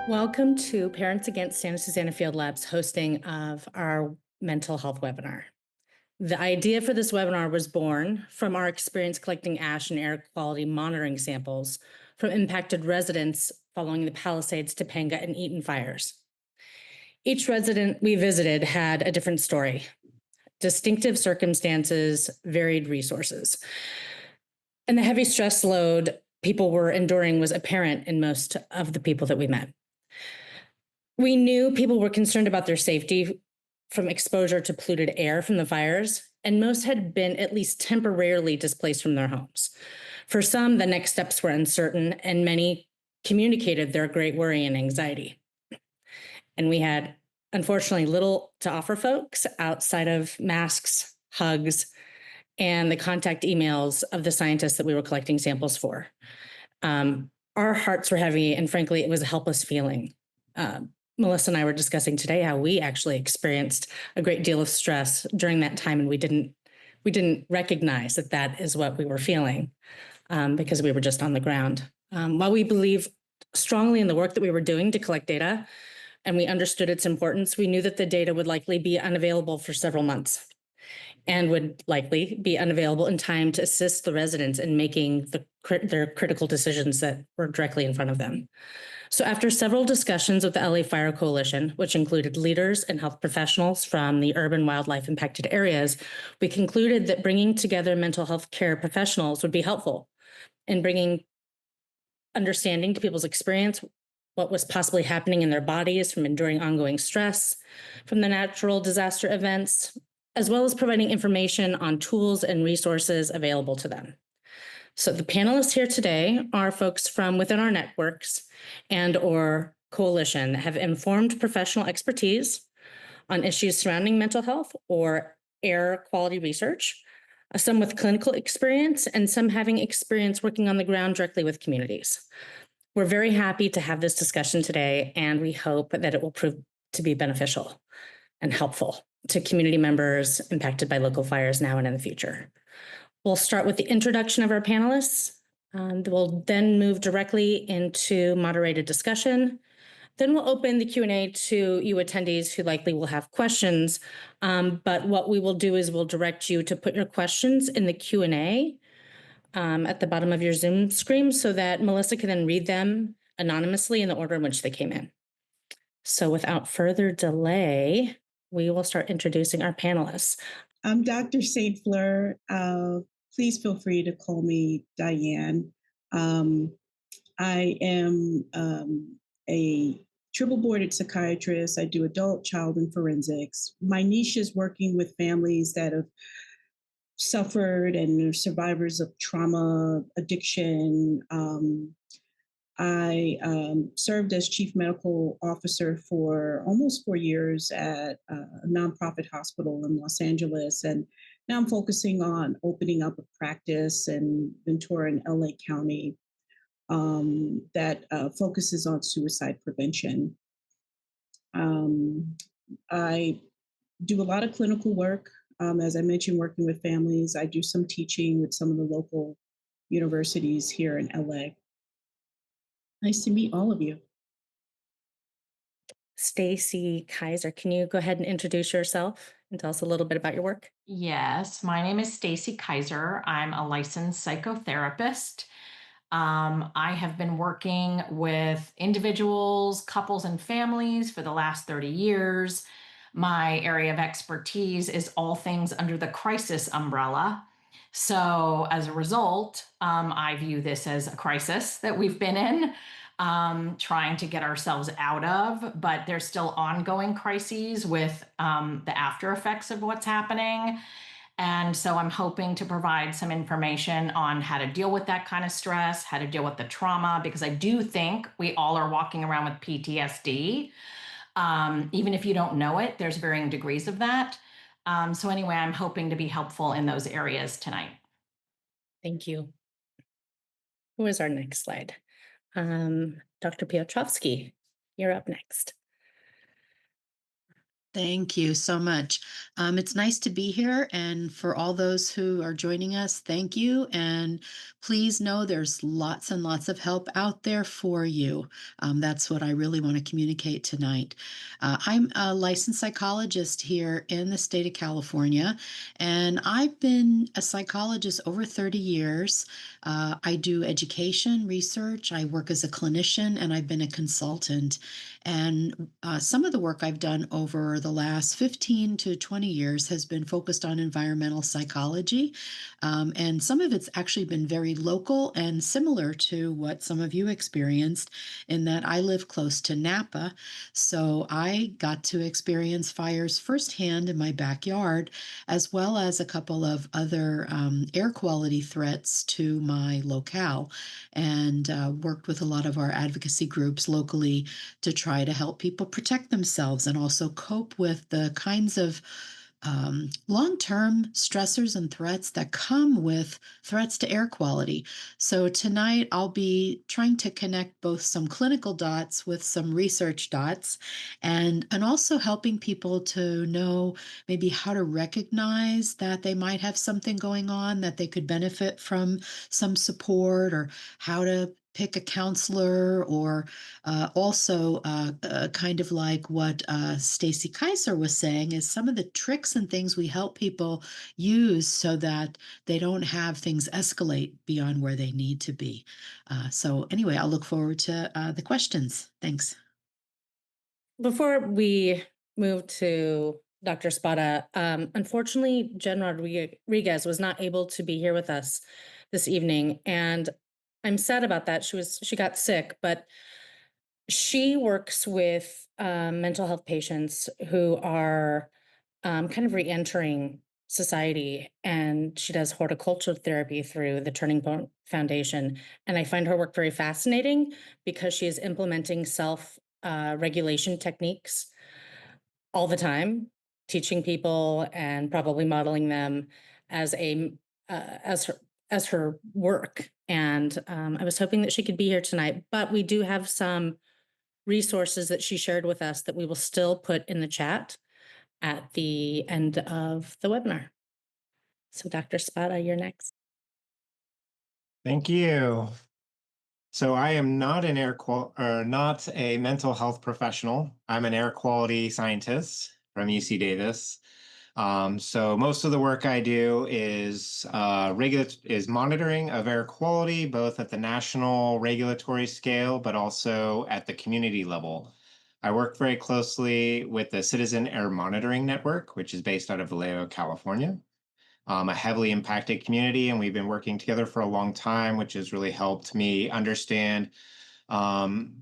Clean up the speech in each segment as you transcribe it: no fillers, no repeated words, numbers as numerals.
Welcome to Parents Against Santa Susana Field Lab's hosting of our mental health webinar. The idea for this webinar was born from our experience collecting ash and air quality monitoring samples from impacted residents following the Palisades, Topanga, and Eaton fires. Each resident we visited had a different story, distinctive circumstances, varied resources. And the heavy stress load people were enduring was apparent in most of the people that we met. We knew people were concerned about their safety from exposure to polluted air from the fires, and most had been at least temporarily displaced from their homes. For some, the next steps were uncertain, and many communicated their great worry and anxiety. And we had, unfortunately, little to offer folks outside of masks, hugs, and the contact emails of the scientists that we were collecting samples for. Our hearts were heavy, and frankly, it was a helpless feeling. Melissa and I were discussing today how we actually experienced a great deal of stress during that time, and we didn't recognize that that is what we were feeling because we were just on the ground. While we believe strongly in the work that we were doing to collect data, and we understood its importance, we knew that the data would likely be unavailable for several months and would likely be unavailable in time to assist the residents in making their critical decisions that were directly in front of them. So after several discussions with the LA Fire Coalition, which included leaders and health professionals from the urban wildlife impacted areas, we concluded that bringing together mental health care professionals would be helpful in bringing understanding to people's experience, what was possibly happening in their bodies from enduring ongoing stress from the natural disaster events, as well as providing information on tools and resources available to them. So the panelists here today are folks from within our networks and or coalition that have informed professional expertise on issues surrounding mental health or air quality research, some with clinical experience and some having experience working on the ground directly with communities. We're very happy to have this discussion today, and we hope that it will prove to be beneficial and helpful to community members impacted by local fires now and in the future. We'll start with the introduction of our panelists. We'll then move directly into moderated discussion. Then we'll open the Q&A to you attendees who likely will have questions. But what we will do is we'll direct you to put your questions in the Q&A at the bottom of your Zoom screen so that Melissa can then read them anonymously in the order in which they came in. So without further delay, we will start introducing our panelists. I'm Dr. St. Fleur. Please feel free to call me Diane. I am a triple boarded psychiatrist. I do adult, child, and forensics. My niche is working with families that have suffered and are survivors of trauma, addiction. I served as chief medical officer for almost 4 years at a nonprofit hospital in Los Angeles. And now I'm focusing on opening up a practice in Ventura and LA County that focuses on suicide prevention. I do a lot of clinical work. As I mentioned, working with families. I do some teaching with some of the local universities here in LA. Nice to meet all of you. Stacy Kaiser, can you go ahead and introduce yourself and tell us a little bit about your work? Yes, my name is Stacy Kaiser. I'm a licensed psychotherapist. I have been working with individuals, couples, and families for the last 30 years. My area of expertise is all things under the crisis umbrella. So, as a result, I view this as a crisis that we've been in, trying to get ourselves out of, but there's still ongoing crises with the after effects of what's happening. And so I'm hoping to provide some information on how to deal with that kind of stress, how to deal with the trauma, because I do think we all are walking around with PTSD. Even if you don't know it, there's varying degrees of that. So anyway, I'm hoping to be helpful in those areas tonight. Thank you. Who is our next slide? Dr. Piotrowski, you're up next. Thank you so much. It's nice to be here. And for all those who are joining us, thank you. And please know there's lots and lots of help out there for you. That's what I really want to communicate tonight. I'm a licensed psychologist here in the state of California, and I've been a psychologist over 30 years. I do education, research, I work as a clinician, and I've been a consultant. And some of the work I've done over the last 15 to 20 years has been focused on environmental psychology. And some of it's actually been very local and similar to what some of you experienced, in that I live close to Napa. So I got to experience fires firsthand in my backyard, as well as a couple of other air quality threats to my locale, and worked with a lot of our advocacy groups locally to try to help people protect themselves and also cope with the kinds of long term stressors and threats that come with threats to air quality. So, tonight I'll be trying to connect both some clinical dots with some research dots, and also helping people to know maybe how to recognize that they might have something going on, that they could benefit from some support, or how to pick a counselor, or kind of like what Stacy Kaiser was saying, is some of the tricks and things we help people use so that they don't have things escalate beyond where they need to be. So anyway, I'll look forward to the questions. Thanks. Before we move to Dr. Spada, unfortunately, Jen Rodriguez was not able to be here with us this evening, and I'm sad about that. She got sick, but she works with mental health patients who are kind of re-entering society, and she does horticulture therapy through the Turning Point Foundation. And I find her work very fascinating because she is implementing self regulation techniques all the time, teaching people and probably modeling them as a as her work. And I was hoping that she could be here tonight, but we do have some resources that she shared with us that we will still put in the chat at the end of the webinar. So Dr. Spada, you're next. Thank you. So I am not not a mental health professional. I'm an air quality scientist from UC Davis. So most of the work I do is is monitoring of air quality, both at the national regulatory scale, but also at the community level. I work very closely with the Citizen Air Monitoring Network, which is based out of Vallejo, California, a heavily impacted community, and we've been working together for a long time, which has really helped me understand um,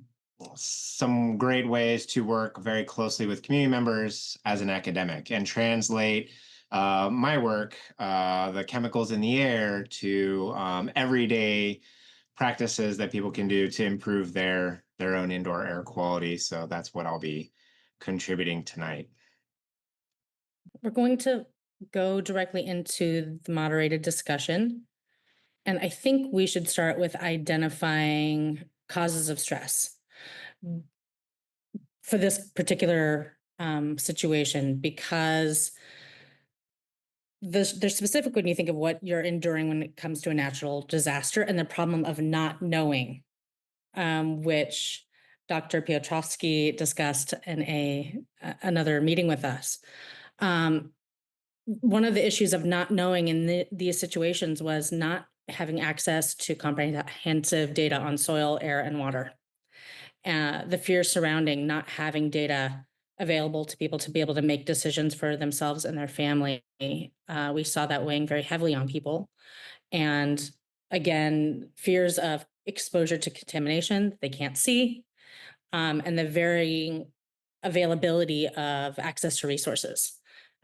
some great ways to work very closely with community members as an academic and translate my work, the chemicals in the air, to everyday practices that people can do to improve their own indoor air quality. So that's what I'll be contributing tonight. We're going to go directly into the moderated discussion. And I think we should start with identifying causes of stress for this particular situation, because they're specific when you think of what you're enduring when it comes to a natural disaster, and the problem of not knowing, which Dr. Piotrowski discussed in another meeting with us. One of the issues of not knowing in these situations was not having access to comprehensive data on soil, air, and water. The fear surrounding not having data available to people to be able to make decisions for themselves and their family. We saw that weighing very heavily on people. And again, fears of exposure to contamination that they can't see, and the varying availability of access to resources.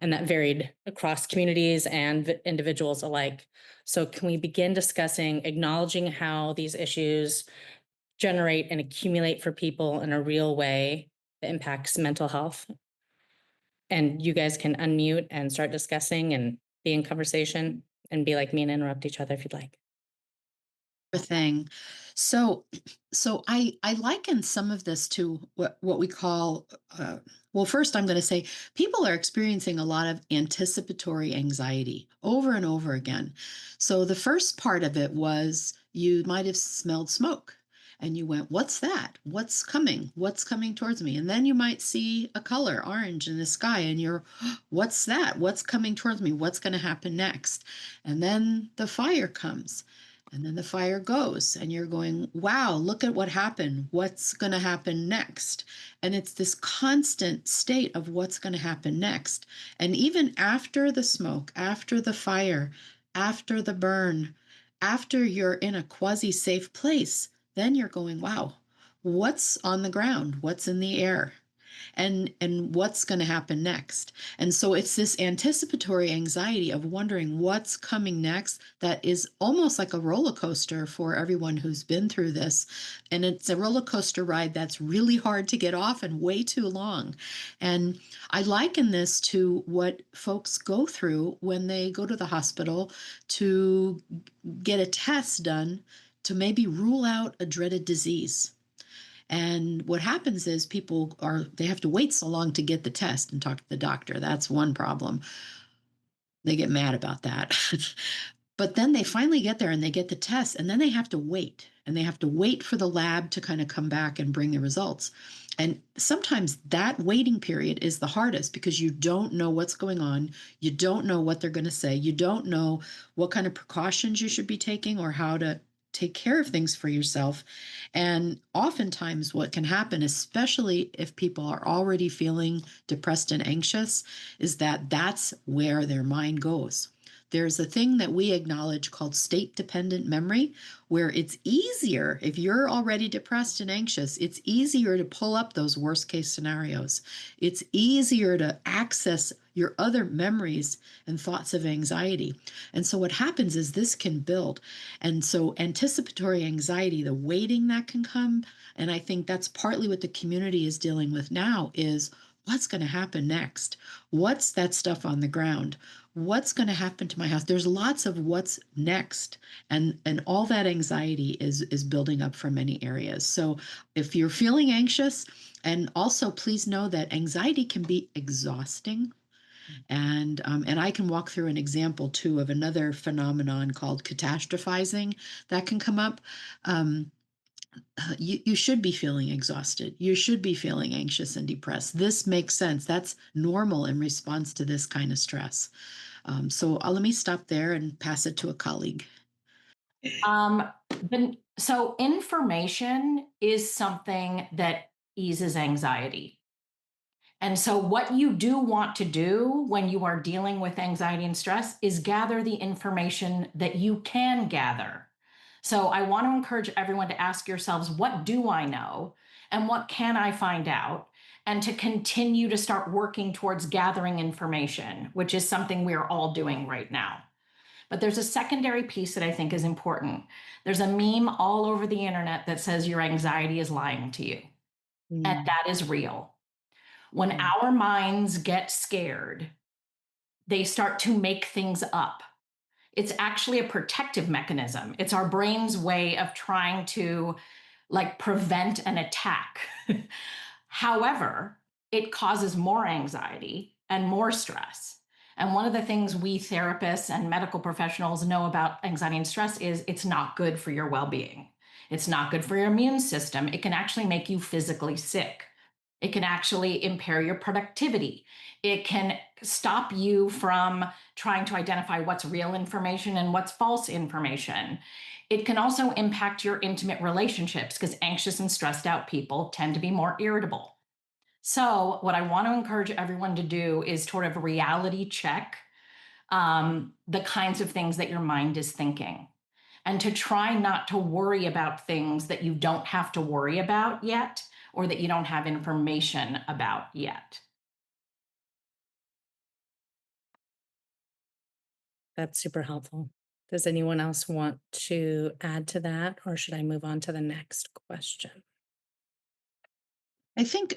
And that varied across communities and individuals alike. So can we begin discussing, acknowledging how these issues generate and accumulate for people in a real way that impacts mental health? And you guys can unmute and start discussing and be in conversation, and be like me and interrupt each other if you'd like. thing. So, so I liken some of this to what we call. Well, first, I'm going to say people are experiencing a lot of anticipatory anxiety over and over again. So the first part of it was you might have smelled smoke. And you went, what's that? What's coming? What's coming towards me? And then you might see a color, orange in the sky, and you're, what's that? What's coming towards me? What's going to happen next? And then the fire comes. And then the fire goes, and you're going, wow, look at what happened. What's going to happen next? And it's this constant state of what's going to happen next. And even after the smoke, after the fire, after the burn, after you're in a quasi safe place, then you're going, wow, what's on the ground? What's in the air? And what's going to happen next. And so it's this anticipatory anxiety of wondering what's coming next that is almost like a roller coaster for everyone who's been through this. And it's a roller coaster ride that's really hard to get off and way too long. And I liken this to what folks go through when they go to the hospital to get a test done to maybe rule out a dreaded disease. And what happens is they have to wait so long to get the test and talk to the doctor. That's one problem. They get mad about that. But then they finally get there and they get the test, and then they have to wait. And they have to wait for the lab to kind of come back and bring the results. And sometimes that waiting period is the hardest because you don't know what's going on. You don't know what they're going to say. You don't know what kind of precautions you should be taking or how to take care of things for yourself. And oftentimes, what can happen, especially if people are already feeling depressed and anxious, is that that's where their mind goes. There's a thing that we acknowledge called state dependent memory, where it's easier, if you're already depressed and anxious, it's easier to pull up those worst case scenarios. It's easier to access your other memories and thoughts of anxiety. And so what happens is this can build. And so anticipatory anxiety, the waiting that can come, and I think that's partly what the community is dealing with now is what's going to happen next? What's that stuff on the ground? What's going to happen to my house? There's lots of what's next, and all that anxiety is building up from many areas. So if you're feeling anxious, and also please know that anxiety can be exhausting. And I can walk through an example too of another phenomenon called catastrophizing that can come up. You should be feeling exhausted. You should be feeling anxious and depressed. This makes sense. That's normal in response to this kind of stress. So let me stop there and pass it to a colleague. So information is something that eases anxiety. And so, what you do want to do when you are dealing with anxiety and stress is gather the information that you can gather. So, I want to encourage everyone to ask yourselves, what do I know? And what can I find out? And to continue to start working towards gathering information, which is something we are all doing right now. But there's a secondary piece that I think is important. There's a meme all over the internet that says your anxiety is lying to you. And Mm, that is real. When mm, our minds get scared, they start to make things up. It's actually a protective mechanism. It's our brain's way of trying to like prevent an attack. However, it causes more anxiety and more stress. And one of the things we therapists and medical professionals know about anxiety and stress is it's not good for your well being. It's not good for your immune system. It can actually make you physically sick. It can actually impair your productivity. It can stop you from trying to identify what's real information and what's false information. It can also impact your intimate relationships because anxious and stressed out people tend to be more irritable. So, what I want to encourage everyone to do is sort of reality check the kinds of things that your mind is thinking and to try not to worry about things that you don't have to worry about yet or that you don't have information about yet. that's super helpful. Does anyone else want to add to that, or should I move on to the next question? I think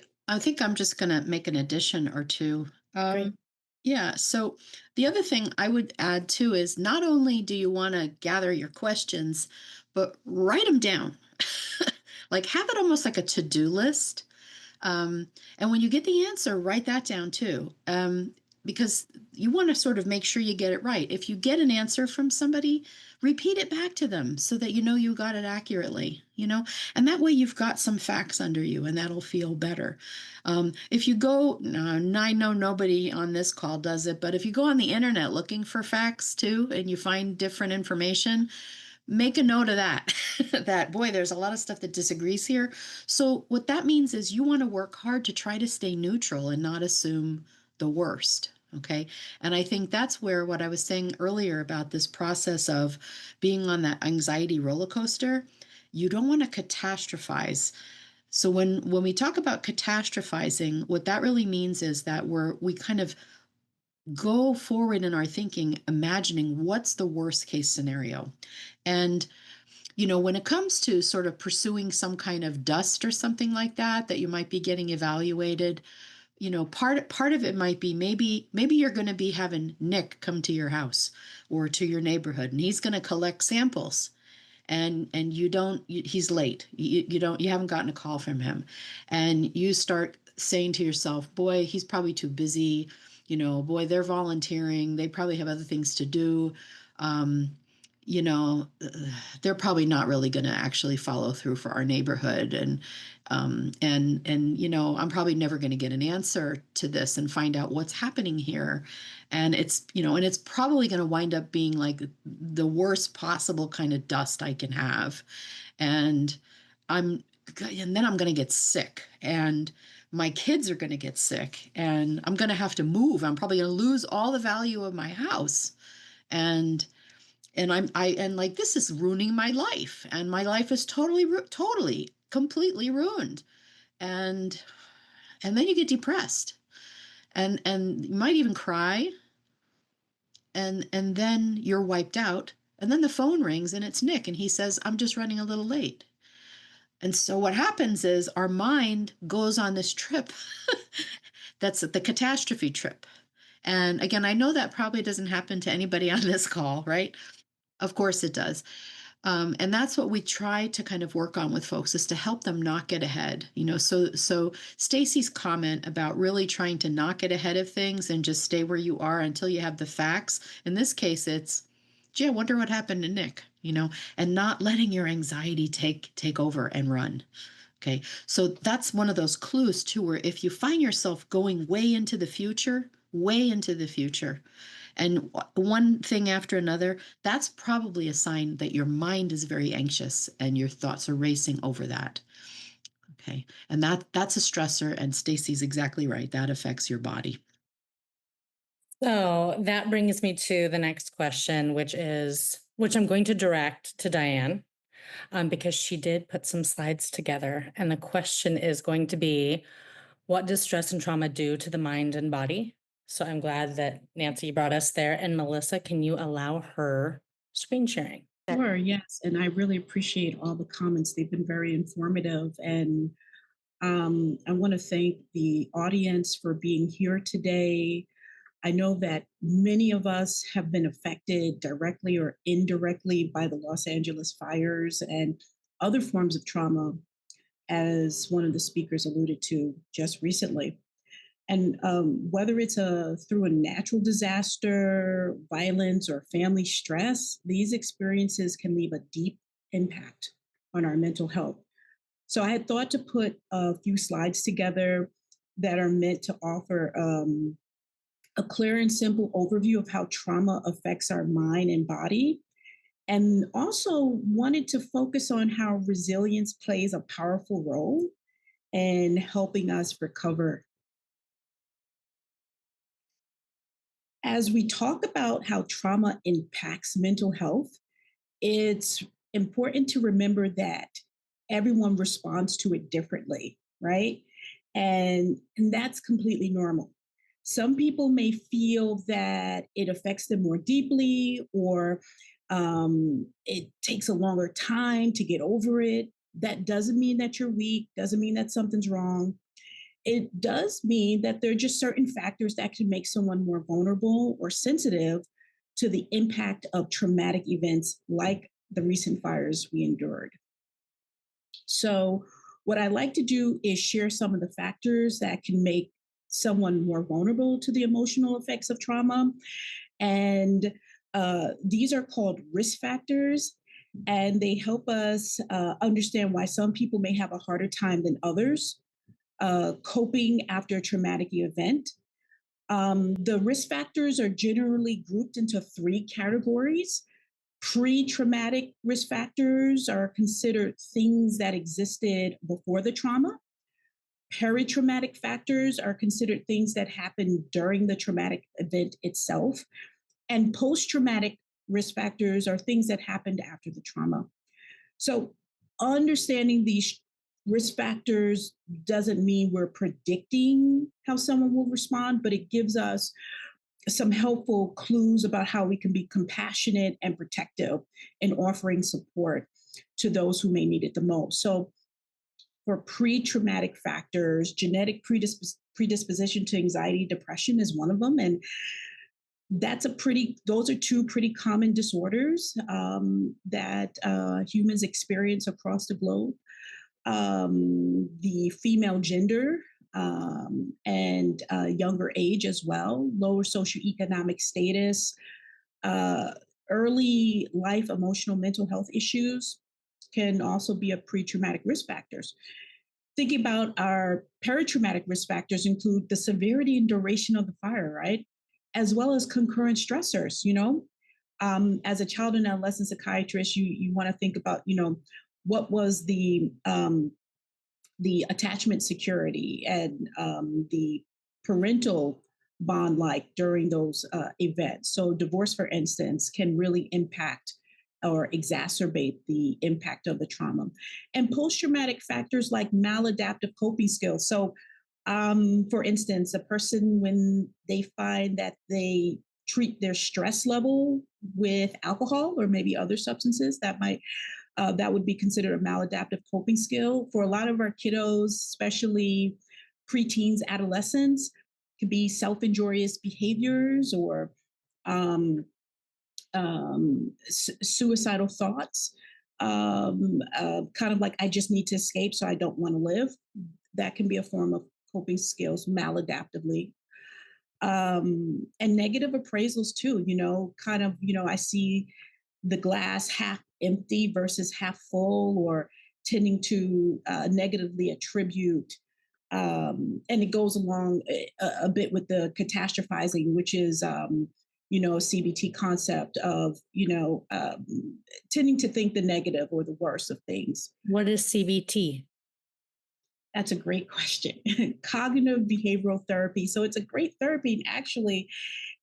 I'm just going to make an addition or two. Great. Yeah. So the other thing I would add too is not only do you want to gather your questions, but write them down. Like have it almost like a to-do list. And when you get the answer, write that down too. Because you want to sort of make sure you get it right. If you get an answer from somebody, repeat it back to them so that you know you got it accurately, and that way you've got some facts under you and that'll feel better. If you go, I know nobody on this call does it, but if you go on the internet looking for facts too and you find different information, make a note of that. That boy, there's a lot of stuff that disagrees here. So what that means is you want to work hard to try to stay neutral and not assume the worst. Okay. And I think that's where what I was saying earlier about this process of being on that anxiety roller coaster, you don't want to catastrophize. So when we talk about catastrophizing, what that really means is that we kind of go forward in our thinking, imagining what's the worst case scenario. And when it comes to sort of pursuing some kind of dust or something like that you might be getting evaluated, part of it might be maybe you're going to be having Nick come to your house or to your neighborhood, and he's going to collect samples, and he's late. You haven't gotten a call from him, and you start saying to yourself, boy, he's probably too busy. Boy, they're volunteering, they probably have other things to do. um, you know uh, they're probably not really going to actually follow through for our neighborhood, and I'm probably never going to get an answer to this and find out what's happening here. And it's probably going to wind up being like the worst possible kind of dust I can have. And I'm and then I'm going to get sick, and my kids are going to get sick, and I'm going to have to move. I'm probably going to lose all the value of my house. And and like, this is ruining my life, and my life is totally completely ruined. And and then you get depressed, and you might even cry, and then you're wiped out, and then the phone rings and it's Nick, and he says, I'm just running a little late. And so what happens is our mind goes on this trip. That's the catastrophe trip. And again, I know that probably doesn't happen to anybody on this call, right? Of course it does. And that's what we try to kind of work on with folks, is to help them not get ahead. So Stacy's comment about really trying to not get ahead of things and just stay where you are until you have the facts. In this case, it's, gee, I wonder what happened to Nick, and not letting your anxiety take over and run. Okay. So that's one of those clues too, where if you find yourself going way into the future, and one thing after another, that's probably a sign that your mind is very anxious and your thoughts are racing over that. Okay. And that's a stressor. And Stacy's exactly right. That affects your body. So that brings me to the next question, which I'm going to direct to Diane, because she did put some slides together. And the question is going to be, what does stress and trauma do to the mind and body? So I'm glad that Nancy brought us there. And Melissa, can you allow her screen sharing? Sure, yes. And I really appreciate all the comments. They've been very informative. And I want to thank the audience for being here today. I know that many of us have been affected directly or indirectly by the Los Angeles fires and other forms of trauma, as one of the speakers alluded to just recently. And whether it's through a natural disaster, violence, or family stress, these experiences can leave a deep impact on our mental health. So I had thought to put a few slides together that are meant to offer a clear and simple overview of how trauma affects our mind and body. And also wanted to focus on how resilience plays a powerful role in helping us recover. As we talk about how trauma impacts mental health, it's important to remember that everyone responds to it differently, right? And that's completely normal. Some people may feel that it affects them more deeply, or it takes a longer time to get over it. That doesn't mean that you're weak, doesn't mean that something's wrong. it does mean that there are just certain factors that can make someone more vulnerable or sensitive to the impact of traumatic events like the recent fires we endured. So, what I like to do is share some of the factors that can make someone more vulnerable to the emotional effects of trauma. And these are called risk factors, and they help us understand why some people may have a harder time than others coping after a traumatic event. The risk factors are generally grouped into three categories. Pre traumatic risk factors are considered things that existed before the trauma. Peri-traumatic factors are considered things that happened during the traumatic event itself. And post traumatic risk factors are things that happened after the trauma. So, understanding these risk factors doesn't mean we're predicting how someone will respond, but it gives us some helpful clues about how we can be compassionate and protective in offering support to those who may need it the most. So, for pre traumatic factors, genetic predisposition to anxiety, depression is one of them. And those are two pretty common disorders that humans experience across the globe. The female gender and younger age as well, lower socioeconomic status, early life emotional mental health issues can also be a pre-traumatic risk factors. Thinking about our paratraumatic risk factors include the severity and duration of the fire, right? As well as concurrent stressors, as a child and adolescent psychiatrist, you want to think about, what was the attachment security and the parental bond like during those events. So divorce, for instance, can really impact or exacerbate the impact of the trauma. And post-traumatic factors like maladaptive coping skills. So for instance, a person, when they find that they treat their stress level with alcohol or maybe other substances, that would be considered a maladaptive coping skill. For a lot of our kiddos, especially preteens, adolescents, could be self-injurious behaviors or suicidal thoughts, kind of like, I just need to escape, so I don't want to live. That can be a form of coping skills maladaptively. And negative appraisals too, I see the glass half empty versus half full, or tending to negatively attribute. And it goes along a bit with the catastrophizing, which is, a CBT concept of, tending to think the negative or the worst of things. What is CBT? That's a great question. Cognitive behavioral therapy. So it's a great therapy. And actually,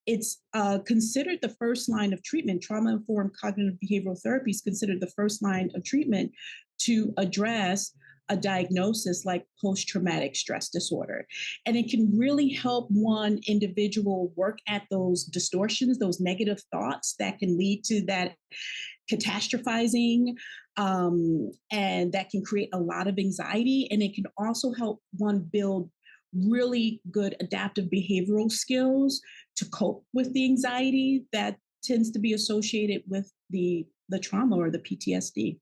it's considered the first line of treatment. Trauma-informed cognitive behavioral therapy is considered the first line of treatment to address a diagnosis like post-traumatic stress disorder. And it can really help one individual work at those distortions, those negative thoughts that can lead to that catastrophizing, and that can create a lot of anxiety. And it can also help one build really good adaptive behavioral skills to cope with the anxiety that tends to be associated with the trauma or the PTSD.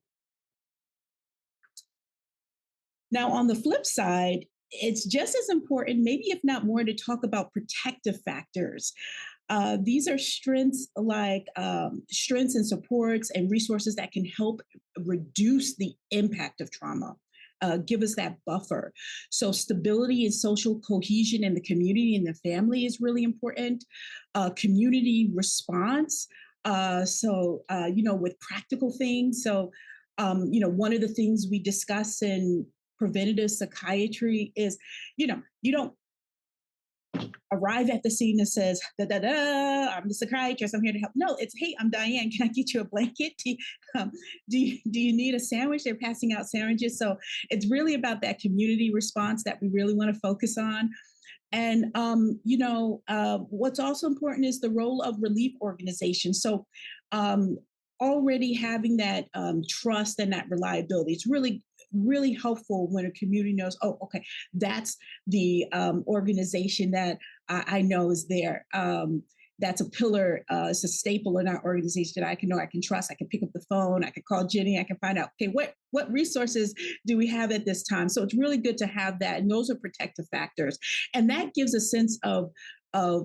Now, on the flip side, it's just as important, maybe if not more, to talk about protective factors. These are strengths and supports and resources that can help reduce the impact of trauma, give us that buffer. So stability and social cohesion in the community and the family is really important. Community response. With practical things. So, one of the things we discuss in preventative psychiatry is, you don't arrive at the scene that says, da, da, da, I'm the psychiatrist, I'm here to help. No, it's, hey, I'm Diane, can I get you a blanket? Do you need a sandwich? They're passing out sandwiches. So it's really about that community response that we really want to focus on. And, what's also important is the role of relief organizations. So already having that trust and that reliability. It's really helpful when a community knows, oh, okay, that's the organization that I know is there. That's a pillar, it's a staple in our organization that I can know, I can trust. I can pick up the phone, I can call Jenny, I can find out, okay, what resources do we have at this time? So it's really good to have that, and those are protective factors, and that gives a sense of uh,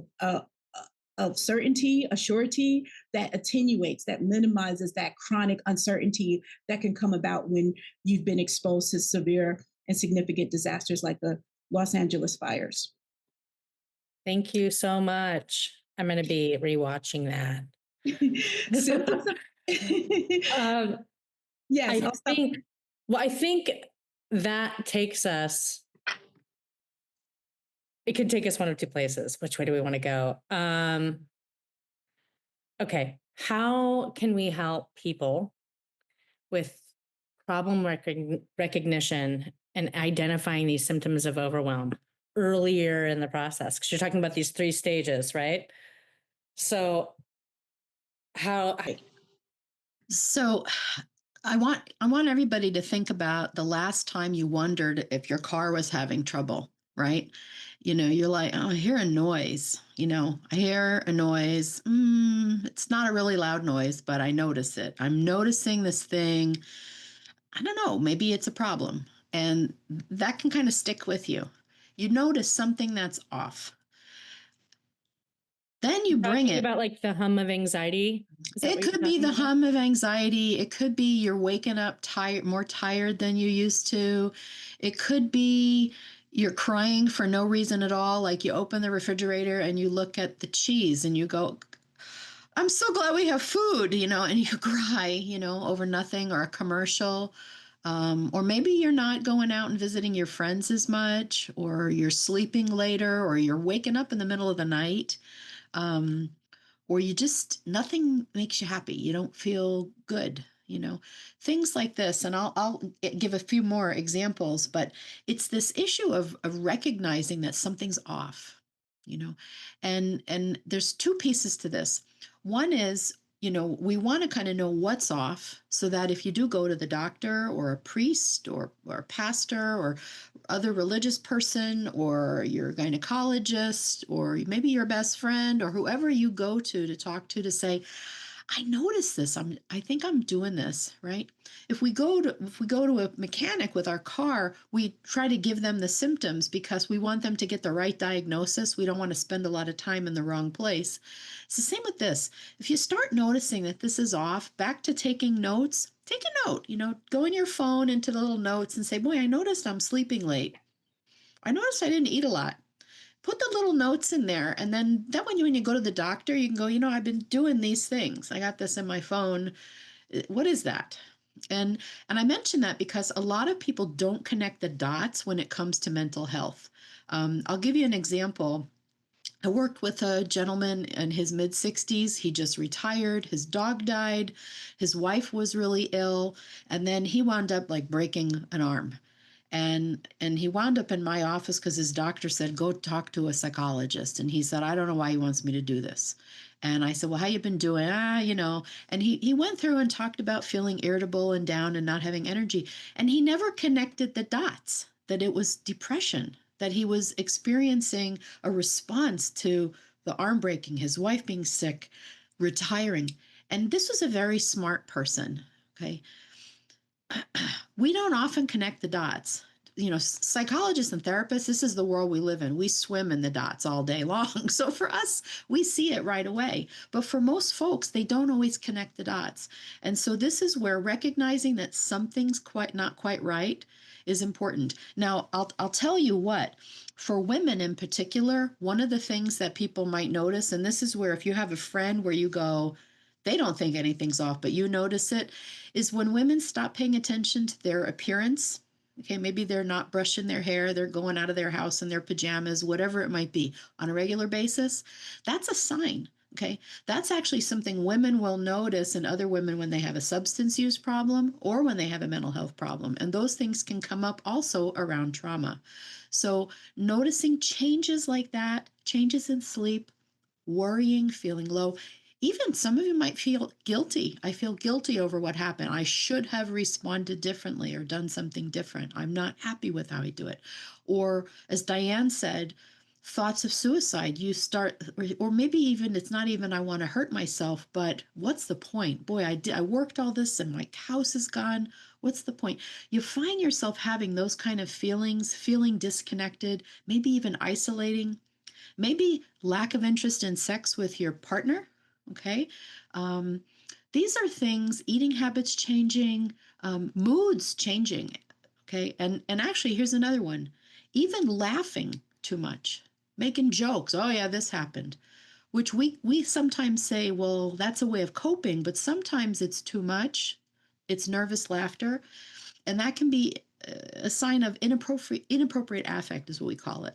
of certainty, a surety that attenuates, that minimizes that chronic uncertainty that can come about when you've been exposed to severe and significant disasters like the Los Angeles fires. Thank you so much. I'm going to be rewatching that. Symptoms of yes, I think that takes us, it could take us one of two places. Which way do we want to go? Okay. How can we help people with problem recognition and identifying these symptoms of overwhelm earlier in the process? Because you're talking about these 3 stages, right? So So I want everybody to think about the last time you wondered if your car was having trouble, right? You're like, oh, I hear a noise. I hear a noise. It's not a really loud noise, but I notice it. I'm noticing this thing. I don't know, maybe it's a problem. And that can kind of stick with you. You notice something that's off. Then you bring it. About like the hum of anxiety. It could be the hum of anxiety. It could be you're waking up tired, more tired than you used to. It could be you're crying for no reason at all. Like you open the refrigerator and you look at the cheese and you go, I'm so glad we have food, and you cry, over nothing, or a commercial. Or maybe you're not going out and visiting your friends as much, or you're sleeping later, or you're waking up in the middle of the night. Or you just, nothing makes you happy. You don't feel good, things like this. And I'll give a few more examples, but it's this issue of recognizing that something's off, and there's 2 pieces to this. One is, we want to kind of know what's off so that if you do go to the doctor or a priest or a pastor or other religious person or your gynecologist or maybe your best friend or whoever you go to talk to say, I notice this. I think I'm doing this, right? If we go to a mechanic with our car, we try to give them the symptoms because we want them to get the right diagnosis. We don't want to spend a lot of time in the wrong place. It's the same with this. If you start noticing that this is off, back to taking notes, take a note, go in your phone into the little notes and say, boy, I noticed I'm sleeping late. I noticed I didn't eat a lot. Put the little notes in there, and then that when you go to the doctor, you can go, I've been doing these things. I got this in my phone. What is that? And I mention that because a lot of people don't connect the dots when it comes to mental health. I'll give you an example. I worked with a gentleman in his mid-60s. He just retired. His dog died. His wife was really ill. And then he wound up like breaking an arm. And he wound up in my office because his doctor said, go talk to a psychologist. And he said, I don't know why he wants me to do this. And I said, well, how you been doing? And he went through and talked about feeling irritable and down and not having energy. And he never connected the dots that it was depression, that he was experiencing a response to the arm breaking, his wife being sick, retiring. And this was a very smart person. Okay. We don't often connect the dots. Psychologists and therapists, this is the world we live in. We swim in the dots all day long. So for us, we see it right away. But for most folks, they don't always connect the dots. And so this is where recognizing that something's not quite right is important. Now, I'll tell you what, for women in particular, one of the things that people might notice, and this is where if you have a friend where you go, they don't think anything's off, but you notice it, is when women stop paying attention to their appearance. Okay, maybe they're not brushing their hair, they're going out of their house in their pajamas, whatever it might be, on a regular basis. That's a sign. Okay, that's actually something women will notice in other women when they have a substance use problem or when they have a mental health problem. And those things can come up also around trauma. So noticing changes like that, changes in sleep, worrying, feeling low, Even some of you might feel guilty. I feel guilty over what happened. I should have responded differently or done something different. I'm not happy with how I do it. Or, as Diane said, thoughts of suicide. You start, or maybe even it's not even I want to hurt myself, but what's the point? Boy, I worked all this and my house is gone. What's the point? You find yourself having those kind of feelings, feeling disconnected, maybe even isolating, maybe lack of interest in sex with your partner. Okay. Um, these are things, eating habits changing, moods changing. Okay. And actually, here's another one, even laughing too much, making jokes. Oh, yeah, this happened, which we sometimes say, well, that's a way of coping, but sometimes it's too much. It's nervous laughter. And that can be a sign of inappropriate affect, is what we call it.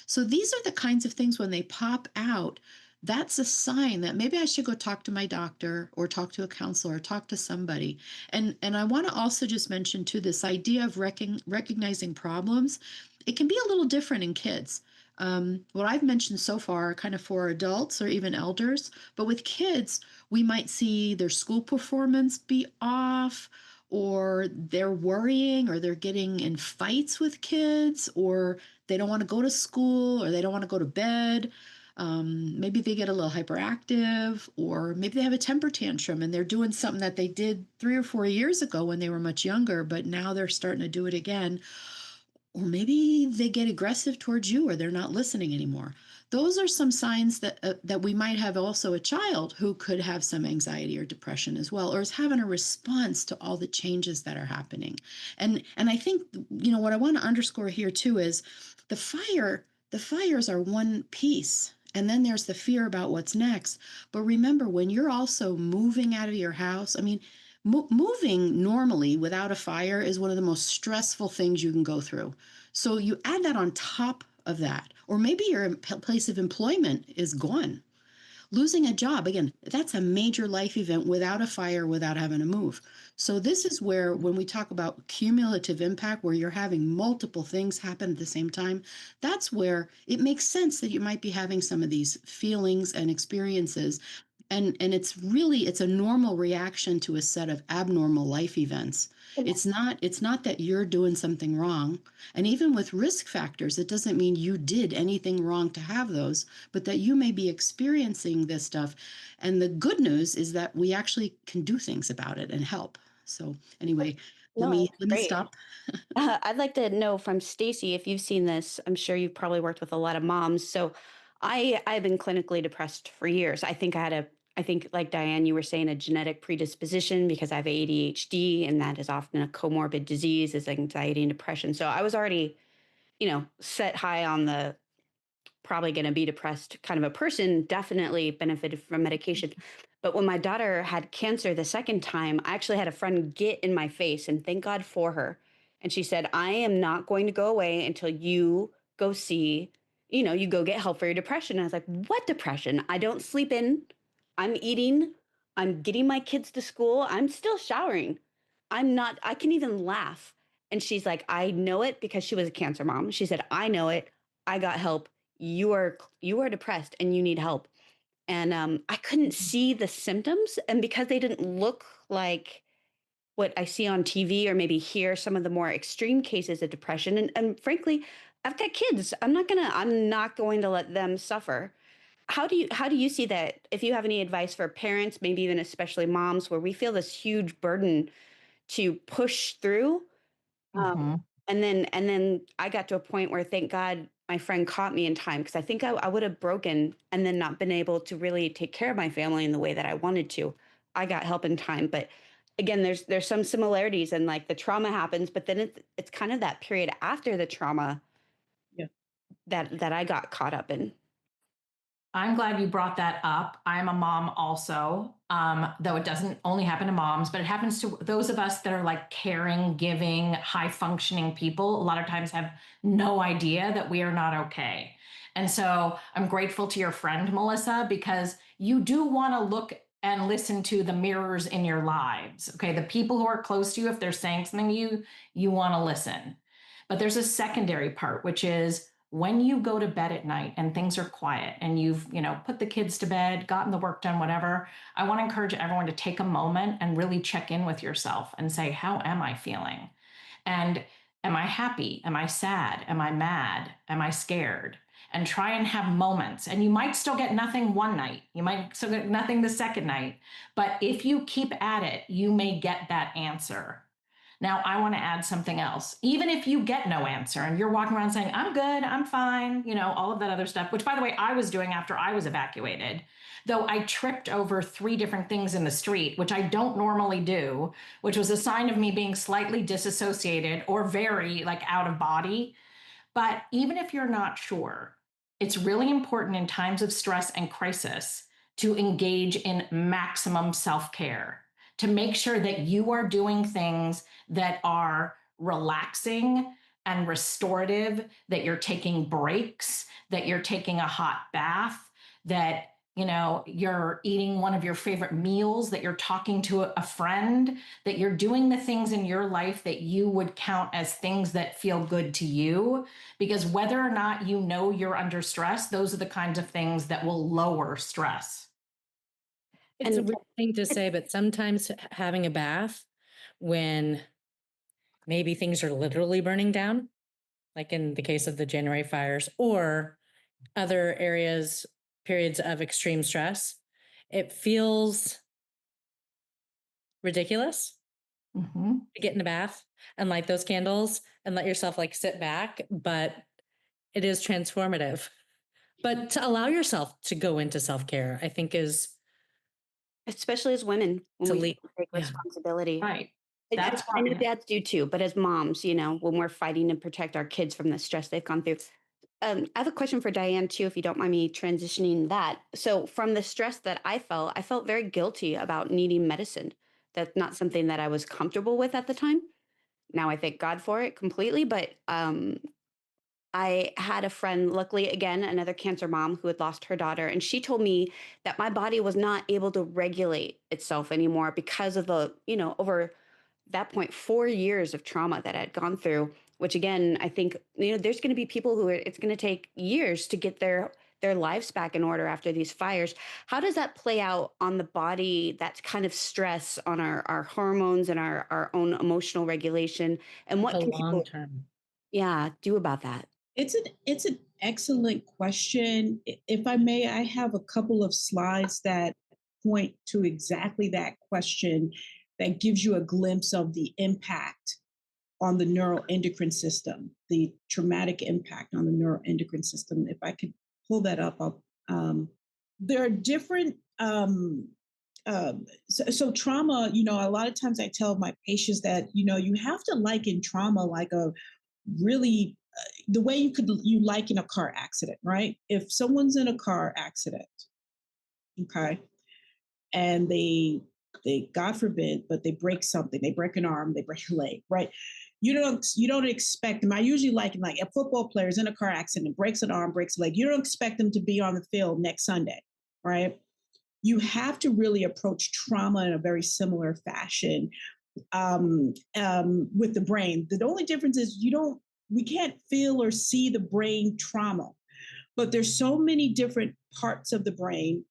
So these are the kinds of things when they pop out, that's a sign that maybe I should go talk to my doctor or talk to a counselor or talk to somebody. And I want to also just mention too, this idea of recognizing problems. It can be a little different in kids. What I've mentioned so far, kind of for adults or even elders, but with kids, we might see their school performance be off, or they're worrying, or they're getting in fights with kids, or they don't want to go to school, or they don't want to go to bed. Maybe they get a little hyperactive, or maybe they have a temper tantrum and they're doing something that they did 3 or 4 years ago when they were much younger, but now they're starting to do it again. Or maybe they get aggressive towards you, or they're not listening anymore. Those are some signs that we might have also a child who could have some anxiety or depression as well, or is having a response to all the changes that are happening. And I think, what I want to underscore here too is the fires are one piece. And then there's the fear about what's next. But remember, when you're also moving out of your house, I mean, moving normally without a fire is one of the most stressful things you can go through. So you add that on top of that, or maybe your place of employment is gone. Losing a job, again, that's a major life event without a fire, without having to move. So this is where, when we talk about cumulative impact, where you're having multiple things happen at the same time, that's where it makes sense that you might be having some of these feelings and experiences. And it's a normal reaction to a set of abnormal life events. It's not that you're doing something wrong. And even with risk factors, it doesn't mean you did anything wrong to have those, but that you may be experiencing this stuff. And the good news is that we actually can do things about it and help. So anyway, let No, me that's let me great. stop. I'd like to know from Stacy if you've seen this. I'm sure you've probably worked with a lot of moms. So I've been clinically depressed for years. I think like Diane, you were saying, a genetic predisposition because I have ADHD, and that is often a comorbid disease, is anxiety and depression. So I was already, set high on the probably going to be depressed kind of a person, definitely benefited from medication. But when my daughter had cancer the second time, I actually had a friend get in my face, and thank God for her. And she said, I am not going to go away until you go see, you go get help for your depression. And I was like, what depression? I don't sleep in. I'm eating. I'm getting my kids to school. I'm still showering. I can even laugh. And she's like, I know it, because she was a cancer mom. She said, I know it. I got help. You are depressed and you need help. And I couldn't see the symptoms, and because they didn't look like what I see on TV, or maybe hear some of the more extreme cases of depression, and frankly, I've got kids. I'm not going to let them suffer. How do you see that? If you have any advice for parents, maybe even especially moms, where we feel this huge burden to push through, um, Mhm. and then I got to a point where, thank God, my friend caught me in time, because I think I would have broken and then not been able to really take care of my family in the way that I wanted to. I got help in time, but again, there's some similarities, and like the trauma happens, but then it's kind of that period after the trauma Yeah. that I got caught up in. I'm glad you brought that up. I'm a mom also, though it doesn't only happen to moms, but it happens to those of us that are like caring, giving, high functioning people. A lot of times have no idea that we are not okay. And so I'm grateful to your friend, Melissa, because you do want to look and listen to the mirrors in your lives. Okay. The people who are close to you, if they're saying something to you, you want to listen. But there's a secondary part, which is when you go to bed at night and things are quiet and you've, put the kids to bed, gotten the work done, whatever, I want to encourage everyone to take a moment and really check in with yourself and say, how am I feeling? And am I happy? Am I sad? Am I mad? Am I scared? And try and have moments. And you might still get nothing one night. You might still get nothing the second night. But if you keep at it, you may get that answer. Now, I want to add something else. Even if you get no answer and you're walking around saying, I'm good, I'm fine, all of that other stuff, which, by the way, I was doing after I was evacuated, though I tripped over 3 different things in the street, which I don't normally do, which was a sign of me being slightly disassociated or very out of body. But even if you're not sure, it's really important in times of stress and crisis to engage in maximum self-care, to make sure that you are doing things that are relaxing and restorative, that you're taking breaks, that you're taking a hot bath, that you're eating one of your favorite meals, that you're talking to a friend, that you're doing the things in your life that you would count as things that feel good to you. Because whether or not you're under stress, those are the kinds of things that will lower stress. It's a weird thing to say, but sometimes having a bath when maybe things are literally burning down, like in the case of the January fires or other periods of extreme stress, it feels ridiculous to get in a bath and light those candles and let yourself sit back, but it is transformative. But to allow yourself to go into self-care, I think is, especially as women, when we take responsibility. Right. I know dads do too, but as moms, when we're fighting to protect our kids from the stress they've gone through. I have a question for Diane too, if you don't mind me transitioning that. So from the stress that I felt very guilty about needing medicine. That's not something that I was comfortable with at the time. Now I thank God for it completely, but I had a friend, luckily, again, another cancer mom who had lost her daughter. And she told me that my body was not able to regulate itself anymore because of over that point, 4 years of trauma that I had gone through, which again, I think, there's going to be people it's going to take years to get their lives back in order after these fires. How does that play out on the body, that kind of stress on our hormones and our own emotional regulation? And what can long people term do about that? It's an excellent question. If I may, I have a couple of slides that point to exactly that question that gives you a glimpse of the impact on the neuroendocrine system, the traumatic impact on the neuroendocrine system. If I could pull that up, there are different. So trauma, a lot of times I tell my patients that, you have to liken trauma like a really the way you liken a car accident, right? If someone's in a car accident, okay, and they God forbid, but they break something, they break an arm, they break a leg, right? You don't expect them. I usually liken like a football player is in a car accident, breaks an arm, breaks a leg. You don't expect them to be on the field next Sunday, right? You have to really approach trauma in a very similar fashion with the brain. The only difference is we can't feel or see the brain trauma, but there's so many different parts of the brain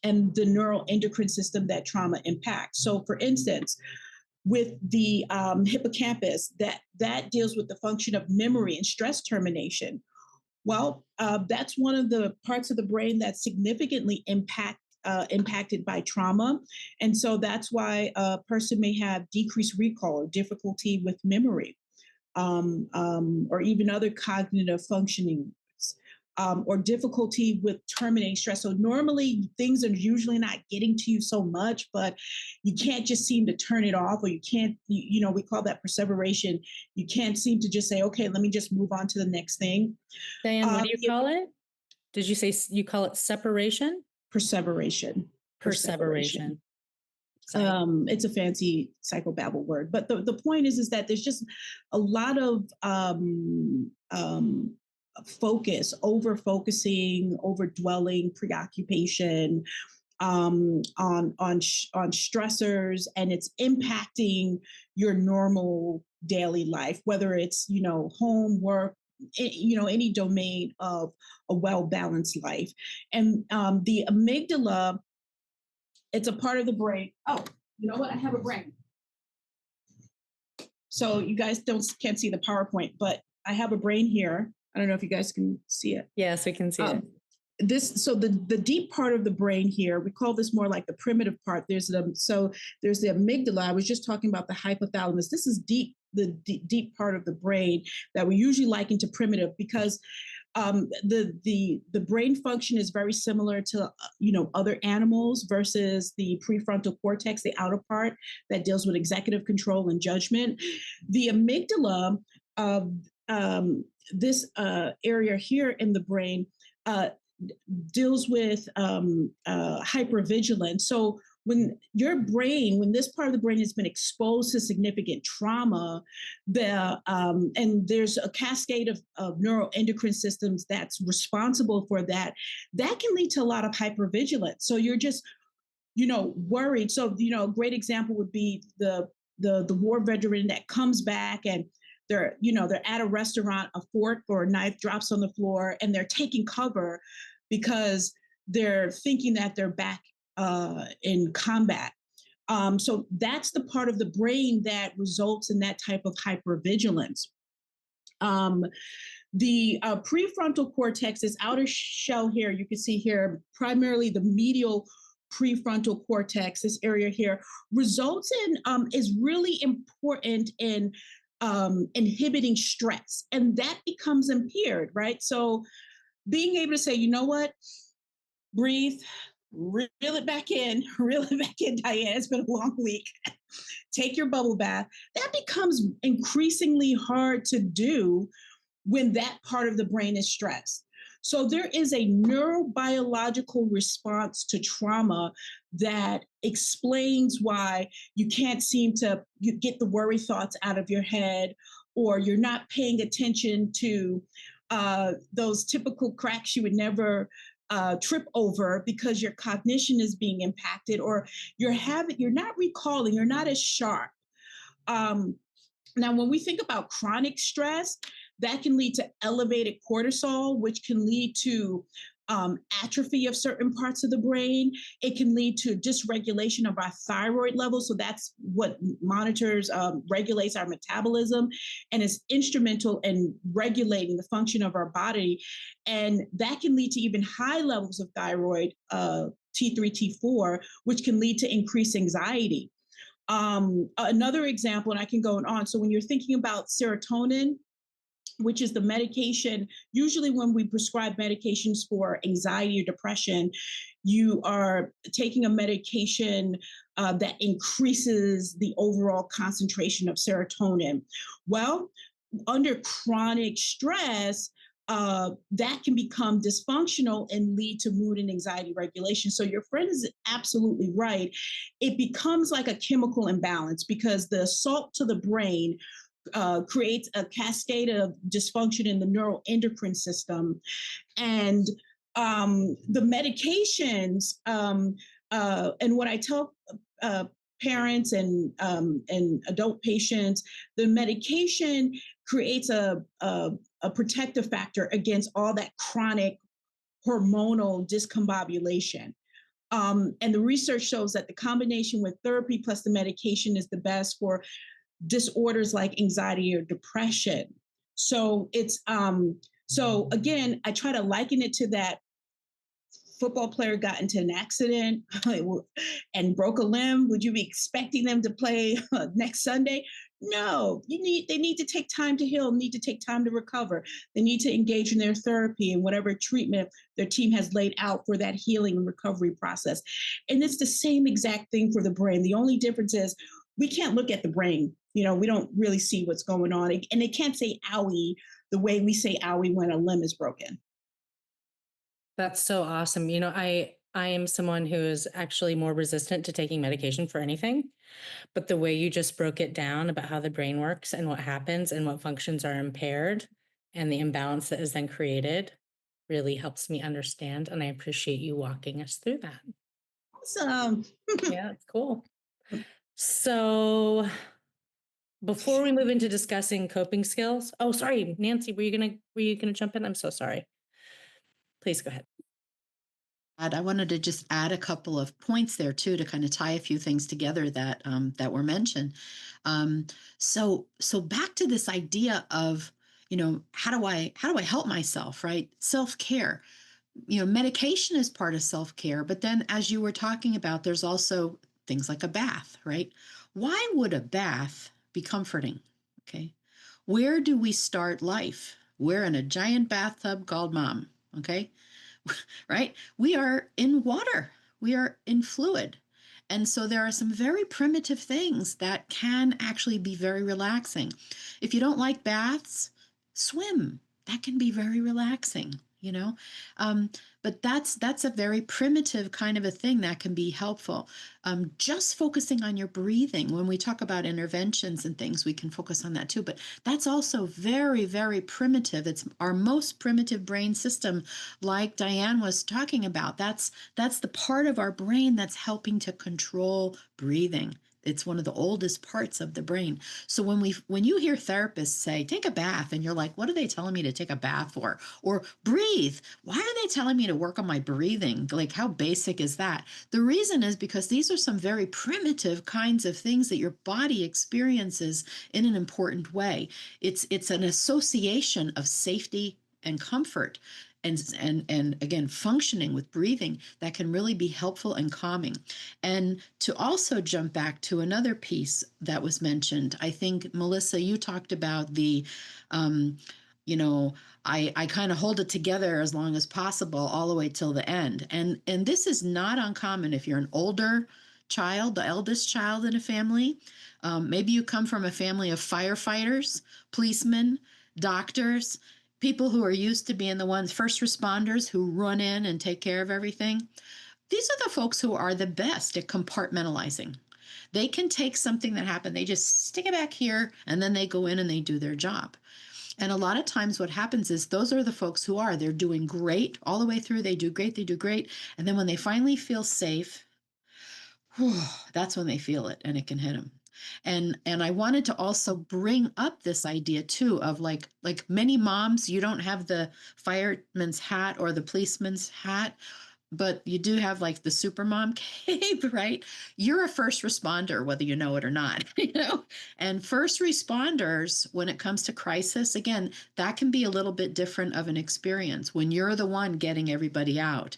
and the neuroendocrine system that trauma impacts. So for instance, with the hippocampus, that deals with the function of memory and stress termination. Well, that's one of the parts of the brain that's significantly impacted by trauma. And so that's why a person may have decreased recall or difficulty with memory, or even other cognitive functioning, or difficulty with terminating stress. So normally things are usually not getting to you so much, but you can't just seem to turn it off, or you can't, we call that perseveration. You can't seem to just say, okay, let me just move on to the next thing. Diane, what do you call it? Did you say you call it separation? Perseveration. Perseveration. It's a fancy psychobabble word, but the point is that there's just a lot of focus, over focusing, over dwelling, preoccupation on stressors, and it's impacting your normal daily life, whether it's home, work, any domain of a well-balanced life. And the amygdala, it's a part of the brain. Oh, you know what? I have a brain. So you guys can't see the PowerPoint, but I have a brain here. I don't know if you guys can see it. Yes, we can see it. So the deep part of the brain here, we call this more like the primitive part. There's the amygdala. I was just talking about the hypothalamus. This is the deep part of the brain that we usually liken to primitive, because the brain function is very similar to other animals versus the prefrontal cortex, the outer part that deals with executive control and judgment. The amygdala, this area here in the brain, deals with hypervigilance. So when this part of the brain has been exposed to significant trauma, and there's a cascade of neuroendocrine systems that's responsible for that can lead to a lot of hypervigilance. So you're just worried. So a great example would be the war veteran that comes back, and they're at a restaurant, a fork or a knife drops on the floor, and they're taking cover because they're thinking that they're back in combat. So that's the part of the brain that results in that type of hypervigilance. The prefrontal cortex, this outer shell here, you can see here, primarily the medial prefrontal cortex, this area here, results in, is really important in inhibiting stress, and that becomes impaired, right? So being able to say, you know what, breathe, reel it back in, Diane. It's been a long week. Take your bubble bath. That becomes increasingly hard to do when that part of the brain is stressed. So there is a neurobiological response to trauma that explains why you can't seem to get the worry thoughts out of your head, or you're not paying attention to those typical cracks you would never trip over because your cognition is being impacted, or you're not recalling, you're not as sharp. Now, when we think about chronic stress, that can lead to elevated cortisol, which can lead to atrophy of certain parts of the brain. It can lead to dysregulation of our thyroid levels. So that's what monitors, regulates our metabolism, and is instrumental in regulating the function of our body. And that can lead to even high levels of thyroid, T3, T4, which can lead to increased anxiety. Another example, and I can go on. So when you're thinking about serotonin, which is the medication, usually when we prescribe medications for anxiety or depression, you are taking a medication that increases the overall concentration of serotonin. Well, under chronic stress, that can become dysfunctional and lead to mood and anxiety regulation. So your friend is absolutely right. It becomes like a chemical imbalance because the assault to the brain creates a cascade of dysfunction in the neuroendocrine system. And the medications, and what I tell parents and adult patients, the medication creates a protective factor against all that chronic hormonal discombobulation. And the research shows that the combination with therapy plus the medication is the best for disorders like anxiety or depression. So it's so again, I try to liken it to that football player got into an accident and broke a limb. Would you be expecting them to play next Sunday? No, they need to take time to heal, need to take time to recover. They need to engage in their therapy and whatever treatment their team has laid out for that healing and recovery process. And it's the same exact thing for the brain. The only difference is we can't look at the brain. We don't really see what's going on. And they can't say owie the way we say owie when a limb is broken. That's so awesome. I am someone who is actually more resistant to taking medication for anything, but the way you just broke it down about how the brain works and what happens and what functions are impaired and the imbalance that is then created really helps me understand. And I appreciate you walking us through that. Awesome. Yeah, it's cool. So Before we move into discussing coping skills, oh, sorry, Nancy, were you gonna jump in? I'm so sorry. Please go ahead. I wanted to just add a couple of points there too to kind of tie a few things together that that were mentioned. Um, so back to this idea of, how do I help myself, right? Self-care. Medication is part of self-care, but then as you were talking about, there's also things like a bath, right? Why would a bath be comforting? Okay. Where do we start life? We're in a giant bathtub called mom. Okay. Right? We are in water, we are in fluid. And so there are some very primitive things that can actually be very relaxing. If you don't like baths, swim. That can be very relaxing. Um, but that's a very primitive kind of a thing that can be helpful. Just focusing on your breathing. When we talk about interventions and things, we can focus on that too. But that's also very, very primitive. It's our most primitive brain system, like Diane was talking about. That's the part of our brain that's helping to control breathing. It's one of the oldest parts of the brain. So when you hear therapists say, take a bath, and you're like, what are they telling me to take a bath for? Or breathe. Why are they telling me to work on my breathing? Like, how basic is that? The reason is because these are some very primitive kinds of things that your body experiences in an important way. It's an association of safety and comfort. And again, functioning with breathing that can really be helpful and calming. And to also jump back to another piece that was mentioned, I think, Melissa, you talked about the, I kind of hold it together as long as possible, all the way till the end. And this is not uncommon if you're an older child, the eldest child in a family. Maybe you come from a family of firefighters, policemen, doctors, people who are used to being the ones, first responders who run in and take care of everything. These are the folks who are the best at compartmentalizing. They can take something that happened, they just stick it back here, and then they go in and they do their job. And a lot of times what happens is those are the folks they're doing great all the way through. They do great. And then when they finally feel safe, that's when they feel it and it can hit them. And I wanted to also bring up this idea too of like many moms, you don't have the fireman's hat or the policeman's hat, but you do have like the super mom cape, right? You're a first responder, whether you know it or not, And first responders, when it comes to crisis, again, that can be a little bit different of an experience. When you're the one getting everybody out,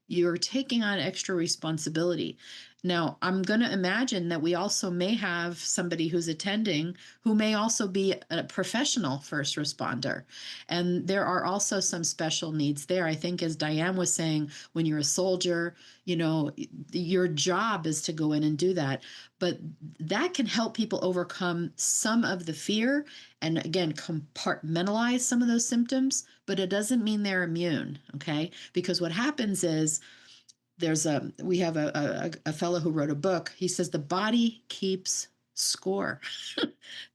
you're taking on extra responsibility. Now, I'm going to imagine that we also may have somebody who's attending who may also be a professional first responder. And there are also some special needs there. I think, as Diane was saying, when you're a soldier, your job is to go in and do that. But that can help people overcome some of the fear and, again, compartmentalize some of those symptoms. But it doesn't mean they're immune, okay? Because what happens is we have a fellow who wrote a book. He says the body keeps score.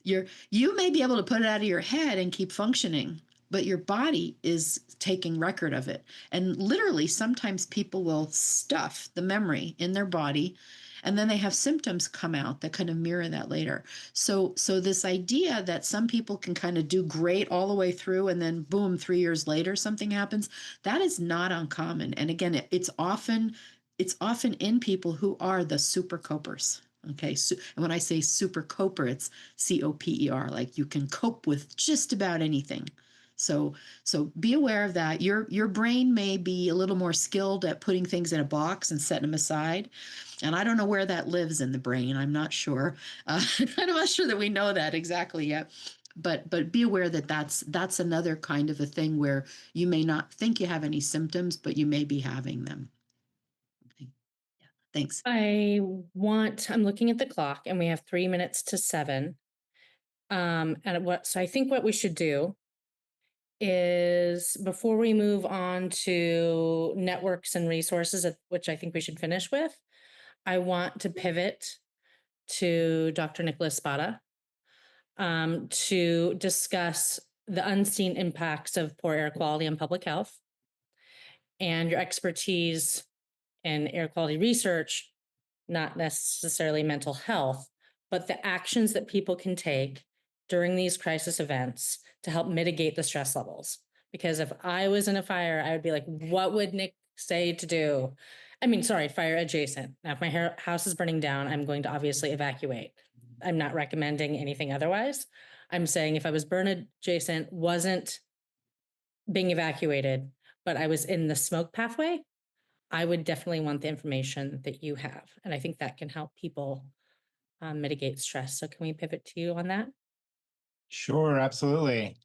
You may be able to put it out of your head and keep functioning, but your body is taking record of it. And literally, sometimes people will stuff the memory in their body, and then they have symptoms come out that kind of mirror that later. So this idea that some people can kind of do great all the way through, and then boom, 3 years later something happens, that is not uncommon. And again, it's often in people who are the super copers. Okay, so, and when I say super coper, it's COPER, like you can cope with just about anything. So be aware of that. Your brain may be a little more skilled at putting things in a box and setting them aside. And I don't know where that lives in the brain. I'm not sure. I'm not sure that we know that exactly yet. But be aware that that's another kind of a thing where you may not think you have any symptoms, but you may be having them. Okay. Yeah. Thanks. I'm looking at the clock and we have 3 minutes to 7. So I think what we should do is, before we move on to networks and resources, which I think we should finish with, I want to pivot to Dr. Nicholas Spada to discuss the unseen impacts of poor air quality on public health, and your expertise in air quality research, not necessarily mental health, but the actions that people can take during these crisis events to help mitigate the stress levels. Because if I was in a fire, I would be like, what would Nick say to do? I mean, sorry, fire adjacent. Now, if my house is burning down, I'm going to obviously evacuate. I'm not recommending anything otherwise. I'm saying if I was burn adjacent, wasn't being evacuated, but I was in the smoke pathway, I would definitely want the information that you have. And I think that can help people mitigate stress. So can we pivot to you on that? Sure, absolutely.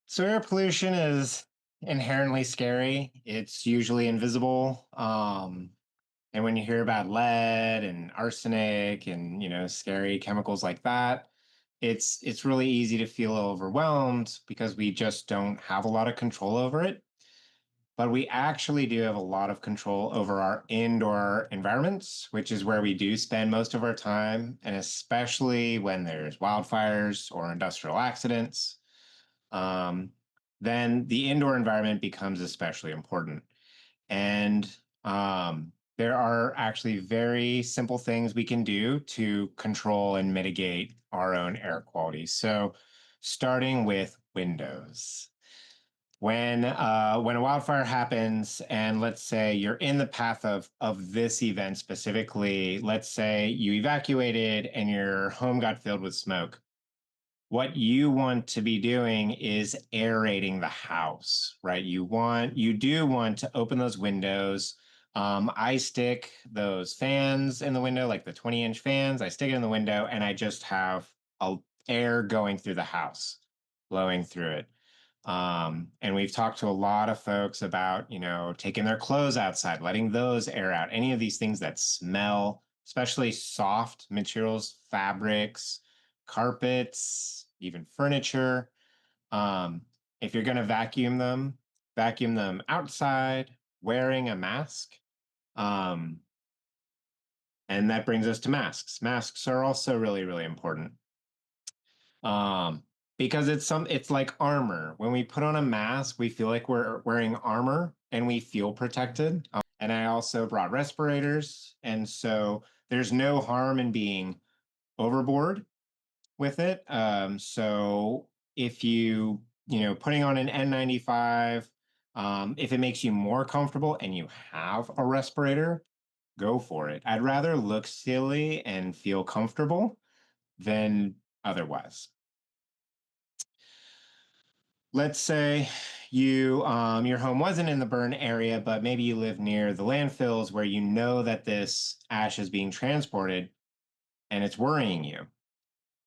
So air pollution is inherently scary. It's usually invisible. And when you hear about lead and arsenic and scary chemicals like that, it's really easy to feel overwhelmed because we just don't have a lot of control over it. But we actually do have a lot of control over our indoor environments, which is where we do spend most of our time, and especially when there's wildfires or industrial accidents, um, then the indoor environment becomes especially important. And there are actually very simple things we can do to control and mitigate our own air quality. So, starting with windows. When a wildfire happens, and let's say you're in the path of this event specifically, let's say you evacuated and your home got filled with smoke. What you want to be doing is aerating the house, right? You do want to open those windows. I stick those fans in the window, like the 20-inch fans. I stick it in the window, and I just have air going through the house, blowing through it. And we've talked to a lot of folks about, taking their clothes outside, letting those air out. Any of these things that smell, especially soft materials, fabrics, carpets, even furniture. Um, if you're going to vacuum them outside, wearing a mask. Um, and that brings us to masks. Masks are also really, really important. Um, because it's like armor. When we put on a mask, we feel like we're wearing armor and we feel protected. And I also brought respirators, and so there's no harm in being overboard with it. So if putting on an N95, if it makes you more comfortable and you have a respirator, go for it. I'd rather look silly and feel comfortable than otherwise. Let's say your home wasn't in the burn area, but maybe you live near the landfills where you know that this ash is being transported and it's worrying you.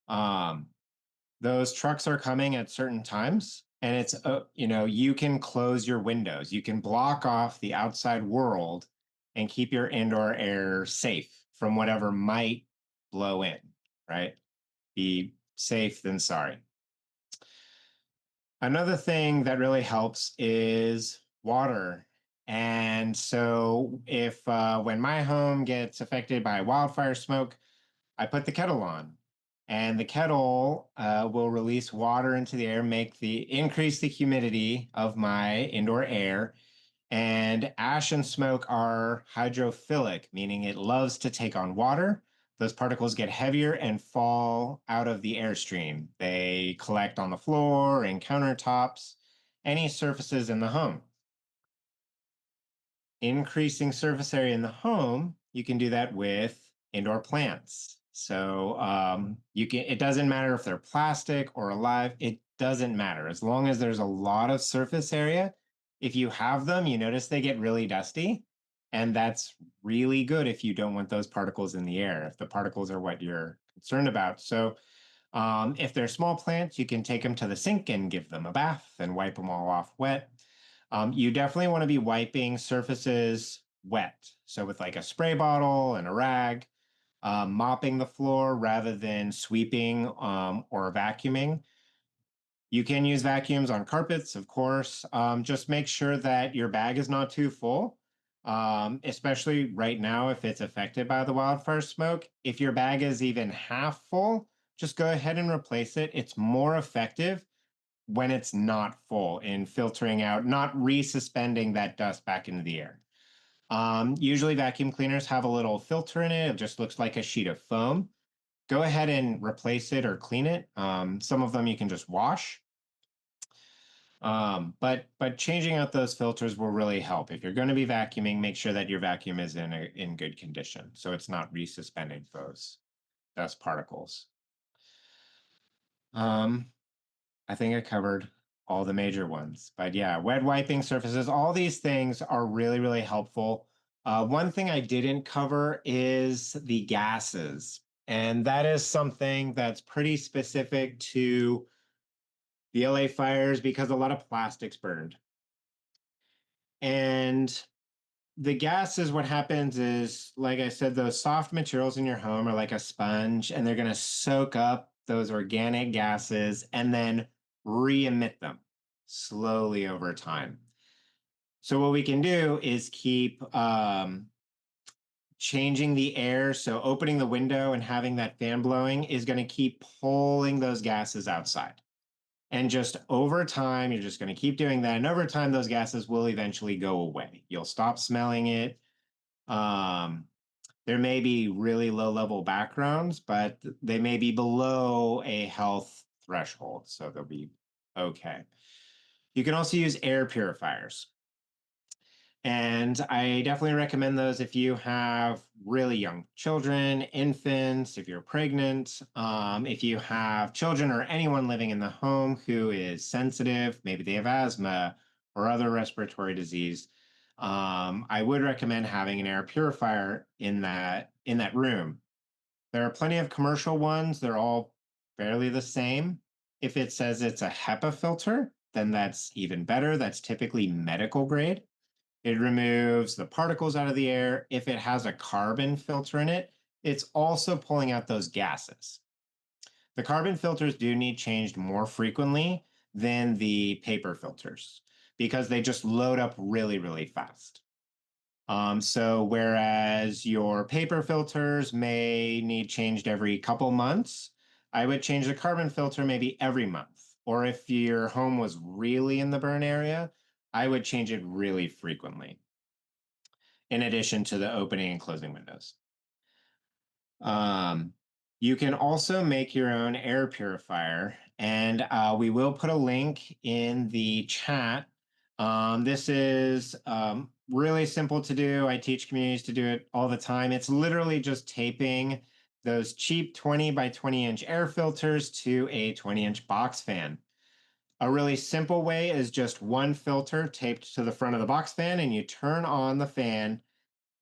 Um, those trucks are coming at certain times, and you can close your windows. You can block off the outside world and keep your indoor air safe from whatever might blow in, right? Be safe than sorry. Another thing that really helps is water. And so if when my home gets affected by wildfire smoke, I put the kettle on, and the kettle will release water into the air, increase the humidity of my indoor air. And ash and smoke are hydrophilic, meaning it loves to take on water. Those particles get heavier and fall out of the airstream. They collect on the floor and countertops, any surfaces in the home. Increasing surface area in the home, you can do that with indoor plants. So it doesn't matter if they're plastic or alive, it doesn't matter. As long as there's a lot of surface area, if you have them, you notice they get really dusty. And that's really good if you don't want those particles in the air, if the particles are what you're concerned about. So if they're small plants, you can take them to the sink and give them a bath and wipe them all off wet. You definitely want to be wiping surfaces wet. So with like a spray bottle and a rag, mopping the floor rather than sweeping or vacuuming. You can use vacuums on carpets, of course. Just make sure that your bag is not too full, especially right now if it's affected by the wildfire smoke. If your bag is even half full, just go ahead and replace it. It's more effective when it's not full in filtering out, not resuspending that dust back into the air. Usually vacuum cleaners have a little filter in it. It just looks like a sheet of foam. go ahead and replace it or clean it. Some of them you can just wash. But changing out those filters will really help. If you're going to be vacuuming, make sure that your vacuum is in good condition, so it's not resuspending those dust particles. I think I covered all the major ones, but yeah, wet wiping surfaces, all these things are really, really helpful. One thing I didn't cover is the gases, and that is something that's pretty specific to the LA fires because a lot of plastics burned. And the gases, what happens is, like I said, those soft materials in your home are like a sponge, and they're going to soak up those organic gases and then re-emit them slowly over time. So what we can do is keep changing the air. So opening the window and having that fan blowing is going to keep pulling those gases outside. And just over time, you're just going to keep doing that. And over time, those gases will eventually go away. You'll stop smelling it. There may be really low level backgrounds, but they may be below a health threshold. So they'll be okay. You can also use air purifiers. And I definitely recommend those if you have really young children, infants, if you're pregnant, if you have children or anyone living in the home who is sensitive, maybe they have asthma or other respiratory disease. I would recommend having an air purifier in that room. There are plenty of commercial ones. They're all fairly the same. If it says it's a HEPA filter, then that's even better. That's typically medical grade. It removes the particles out of the air. If it has a carbon filter in it, it's also pulling out those gases. The carbon filters do need changed more frequently than the paper filters because they just load up really, really fast. So whereas your paper filters may need changed every couple months, I would change the carbon filter maybe every month. Or if your home was really in the burn area, I would change it really frequently, in addition to the opening and closing windows. You can also make your own air purifier, and we will put a link in the chat. This is really simple to do. I teach communities to do it all the time. It's literally just taping those cheap 20 by 20 inch air filters to a 20-inch box fan. A really simple way is just one filter taped to the front of the box fan, and you turn on the fan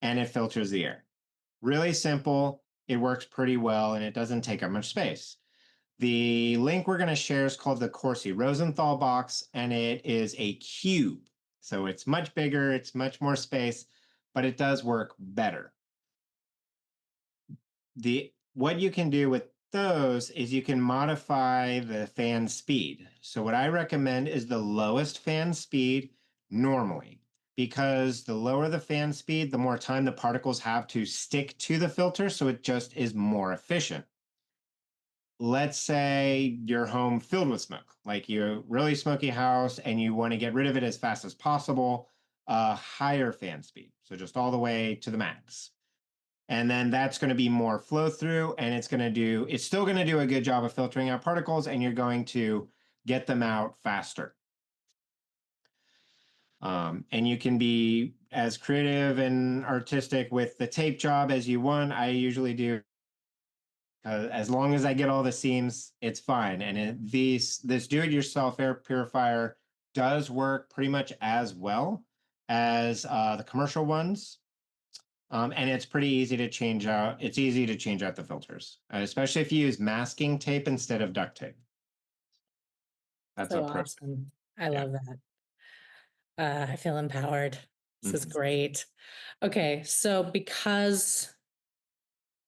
and it filters the air. Really simple. It works pretty well, and it doesn't take up much space. The link we're going to share is called the Corsi Rosenthal box, and it is a cube. So it's much bigger, it's much more space, but it does work better. What you can do with those is you can modify the fan speed. So what I recommend is the lowest fan speed normally, because the lower the fan speed, the more time the particles have to stick to the filter, so it just is more efficient. Let's say your home filled with smoke, like your really smoky house, and you want to get rid of it as fast as possible, a higher fan speed, so just all the way to the max. And then that's going to be more flow through, and it's still going to do a good job of filtering out particles, and you're going to get them out faster. And you can be as creative and artistic with the tape job as you want. I usually do. As long as I get all the seams, it's fine. And this do-it-yourself air purifier does work pretty much as well as the commercial ones. And it's pretty easy to change out. It's easy to change out the filters, especially if you use masking tape instead of duct tape. That's So a pro. awesome. I Yeah. love that. I feel empowered. This is Mhm. great. Okay, so because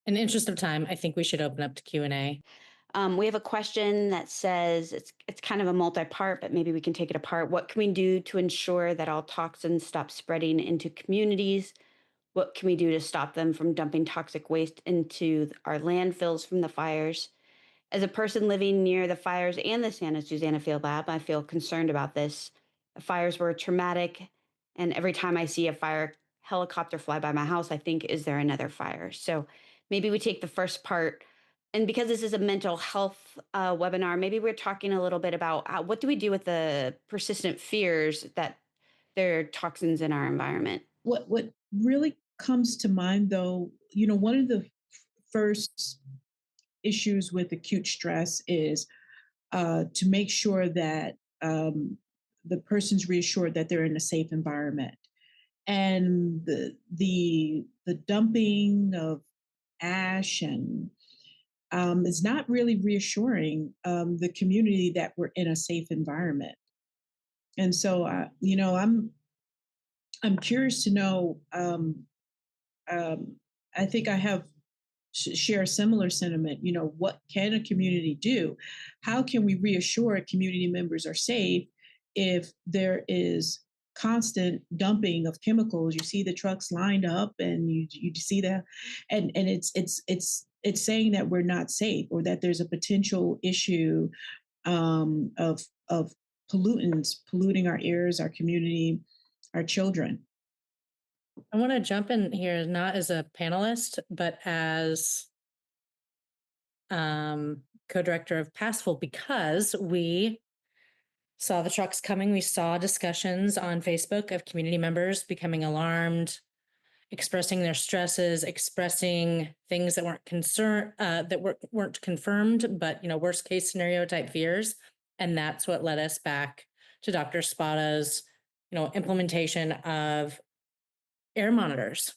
in the interest of time, I think we should open up to Q&A. We have a question that says it's kind of a multi-part, but maybe we can take it apart. What can we do to ensure that all toxins stop spreading into communities? What can we do to stop them from dumping toxic waste into our landfills from the fires? As a person living near the fires and the Santa Susana Field Lab, I feel concerned about this. The fires were traumatic, and every time I see a fire helicopter fly by my house, I think, is there another fire? So maybe we take the first part. And because this is a mental health webinar, maybe we're talking a little bit about what do we do with the persistent fears that there are toxins in our environment. What really comes to mind, though, one of the first issues with acute stress is to make sure that the person's reassured that they're in a safe environment. And the dumping of ash and is not really reassuring the community that we're in a safe environment. And so, I'm curious to know. Um, I think I have share a similar sentiment. What can a community do? How can we reassure community members are safe if there is constant dumping of chemicals? You see the trucks lined up, and you see that, and it's saying that we're not safe, or that there's a potential issue of pollutants polluting our air, our community, our children. I want to jump in here, not as a panelist, but as co-director of Passful, because we saw the trucks coming. We saw discussions on Facebook of community members becoming alarmed, expressing their stresses, expressing things that weren't confirmed, but worst case scenario type fears. And that's what led us back to Dr. Spada's implementation of air monitors,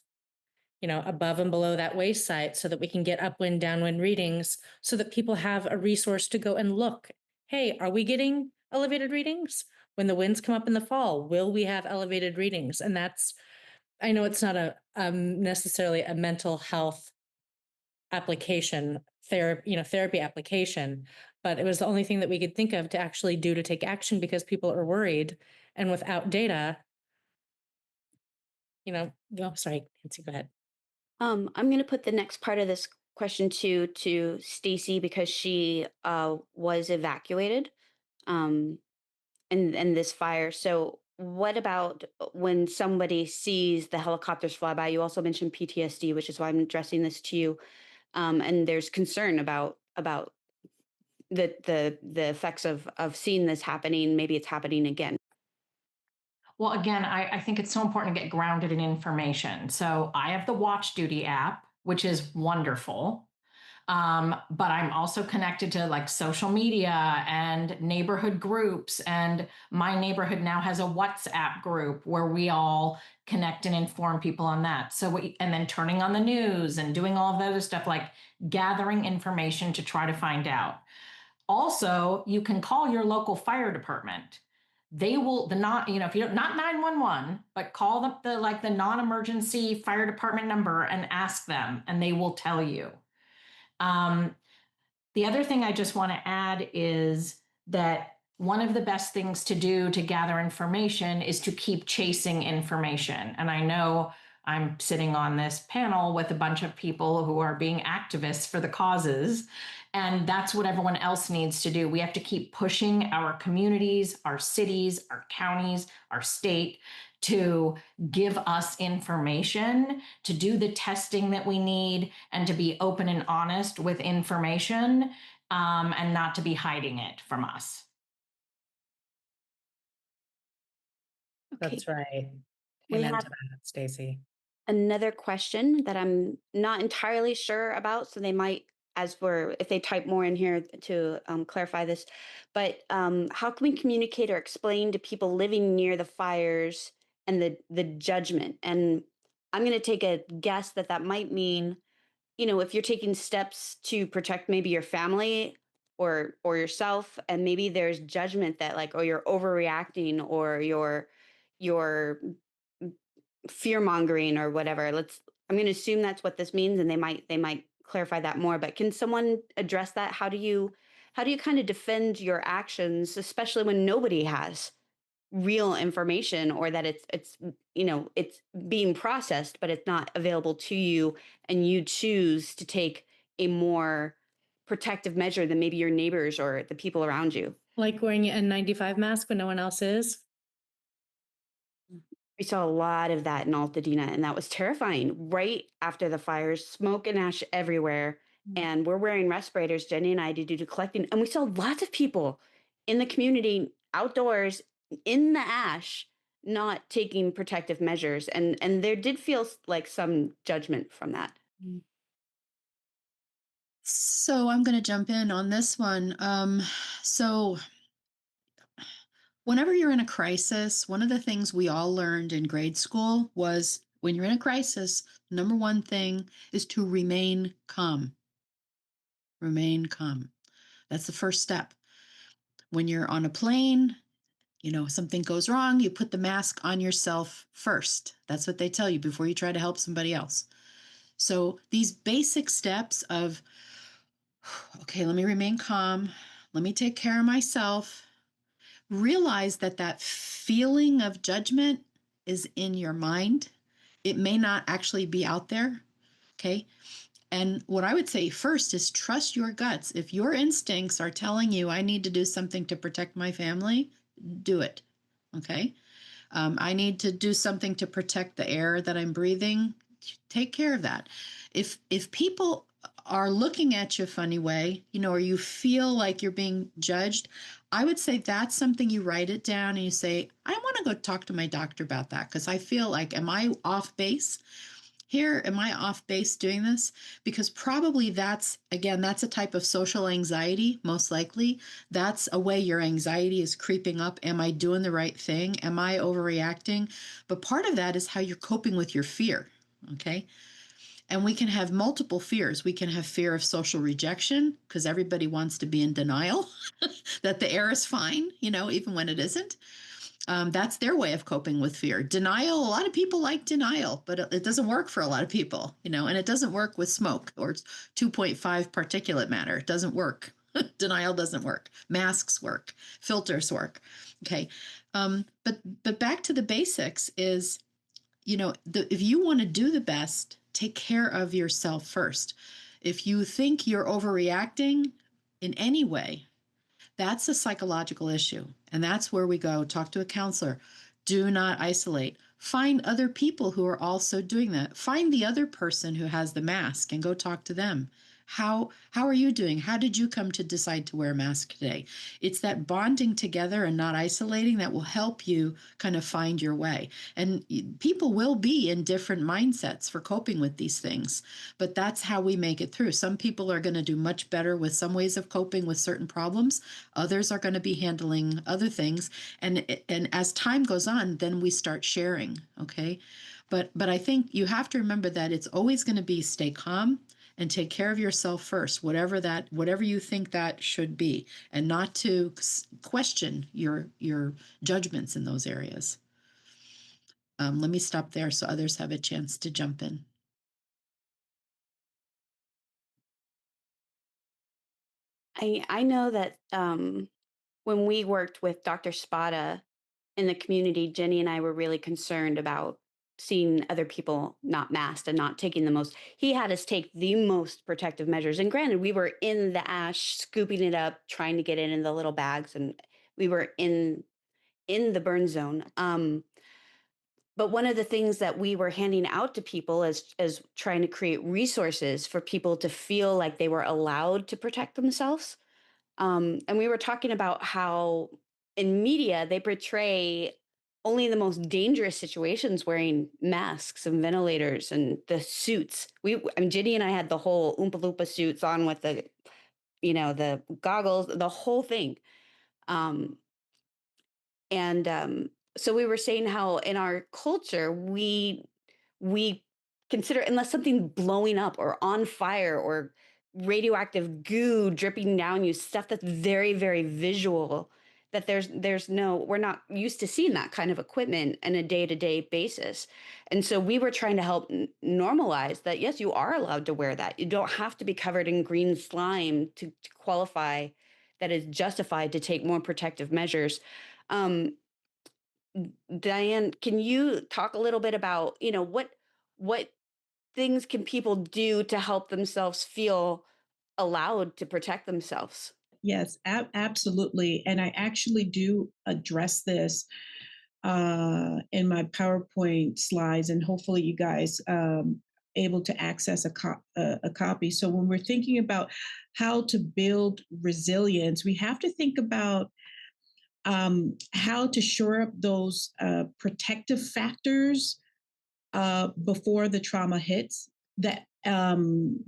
above and below that waist site, so that we can get upwind, downwind readings, so that people have a resource to go and look. Hey, are we getting elevated readings? When the winds come up in the fall, will we have elevated readings? And I know it's not a necessarily a mental health application, therapy application, but it was the only thing that we could think of to actually do to take action, because people are worried. And without data, sorry, Nancy, go ahead. I'm going to put the next part of this question to Stacy, because she was evacuated um, in this fire. So what about when somebody sees the helicopters fly by? You also mentioned PTSD, which is why I'm addressing this to you. And there's concern about the effects of seeing this happening. Maybe it's happening again. Well, again, I think it's so important to get grounded in information. So I have the Watch Duty app, which is wonderful. But I'm also connected to like social media and neighborhood groups. And my neighborhood now has a WhatsApp group where we all connect and inform people on that. And then turning on the news and doing all of that other stuff, like gathering information to try to find out. Also, you can call your local fire department. They will if you don't, not 911, but call the non-emergency fire department number and ask them, and they will tell you. The other thing I just want to add is that one of the best things to do to gather information is to keep chasing information. And I know I'm sitting on this panel with a bunch of people who are being activists for the causes, and that's what everyone else needs to do. We have to keep pushing our communities, our cities, our counties, our state to give us information, to do the testing that we need, and to be open and honest with information, and not to be hiding it from us. That's right. We Amen have to that, Stacy. another question that I'm not entirely sure about, so they might, if they type more in here to clarify this. But how can we communicate or explain to people living near the fires and the judgment? And I'm going to take a guess that might mean, if you're taking steps to protect maybe your family or yourself, and maybe there's judgment that, like, oh, you're overreacting, or you're fear mongering or whatever. I'm going to assume that's what this means, and they might clarify that more. But can someone address that? How do you kind of defend your actions, especially when nobody has real information, or that it's being processed but it's not available to you, and you choose to take a more protective measure than maybe your neighbors or the people around you? Like wearing an N95 mask when no one else is. We saw a lot of that in Altadena, and that was terrifying. Right after the fires, smoke and ash everywhere, and we're wearing respirators, Jenny and I, to do collecting. And we saw lots of people in the community outdoors in the ash not taking protective measures. And there did feel like some judgment from that. So I'm going to jump in on this one. So whenever you're in a crisis, one of the things we all learned in grade school was when you're in a crisis, number one thing is to remain calm. Remain calm. That's the first step. When you're on a plane, something goes wrong, you put the mask on yourself first. That's what they tell you before you try to help somebody else. So these basic steps of, okay, let me remain calm. Let me take care of myself. Realize that feeling of judgment is in your mind. It may not actually be out there. Okay. And what I would say first is trust your guts. If your instincts are telling you, I need to do something to protect my family, do it. Okay. I need to do something to protect the air that I'm breathing. Take care of that. If people are looking at you a funny way, or you feel like you're being judged, I would say that's something you write it down and you say, I want to go talk to my doctor about that because I feel like, am I off base here? Am I off base doing this? Because probably that's a type of social anxiety, most likely. That's a way your anxiety is creeping up. Am I doing the right thing? Am I overreacting? But part of that is how you're coping with your fear. Okay. And we can have multiple fears. We can have fear of social rejection because everybody wants to be in denial that the air is fine, even when it isn't. That's their way of coping with fear. Denial, a lot of people like denial, but it doesn't work for a lot of people, and it doesn't work with smoke or 2.5 particulate matter. It doesn't work. Denial doesn't work. Masks work. Filters work. Okay. But back to the basics is, if you want to do the best, take care of yourself first. If you think you're overreacting in any way, that's a psychological issue. And that's where we go talk to a counselor. Do not isolate. Find other people who are also doing that. Find the other person who has the mask and go talk to them. How are you doing? How did you come to decide to wear a mask today? It's that bonding together and not isolating that will help you kind of find your way. And people will be in different mindsets for coping with these things, but that's how we make it through. Some people are going to do much better with some ways of coping with certain problems. Others are going to be handling other things. And as time goes on, then we start sharing. Okay. But I think you have to remember that it's always going to be stay calm and take care of yourself first, whatever you think that should be, and not to question your judgments in those areas. Let me stop there so others have a chance to jump in. I know that when we worked with Dr. Spada in the community, Jenny and I were really concerned about seeing other people not masked and not taking the most. He had us take the most protective measures. And granted, we were in the ash, scooping it up, trying to get it in the little bags, and we were in the burn zone. But one of the things that we were handing out to people as trying to create resources for people to feel like they were allowed to protect themselves. And we were talking about how in media they portray only the most dangerous situations wearing masks and ventilators and the suits. Ginny and I had the whole Oompa Loompa suits on with the goggles, the whole thing. Um, and so we were saying how in our culture we consider, unless something blowing up or on fire or radioactive goo dripping down you, stuff that's very, very visual, that we're not used to seeing that kind of equipment on a day-to-day basis. And so we were trying to help normalize that. Yes, you are allowed to wear that. You don't have to be covered in green slime to qualify, that is justified to take more protective measures. um, Diane, can you talk a little bit about, what things can people do to help themselves feel allowed to protect themselves? Yes, absolutely. And I actually do address this in my PowerPoint slides, and hopefully you guys able to access a copy. So when we're thinking about how to build resilience, we have to think about how to shore up those protective factors before the trauma hits. That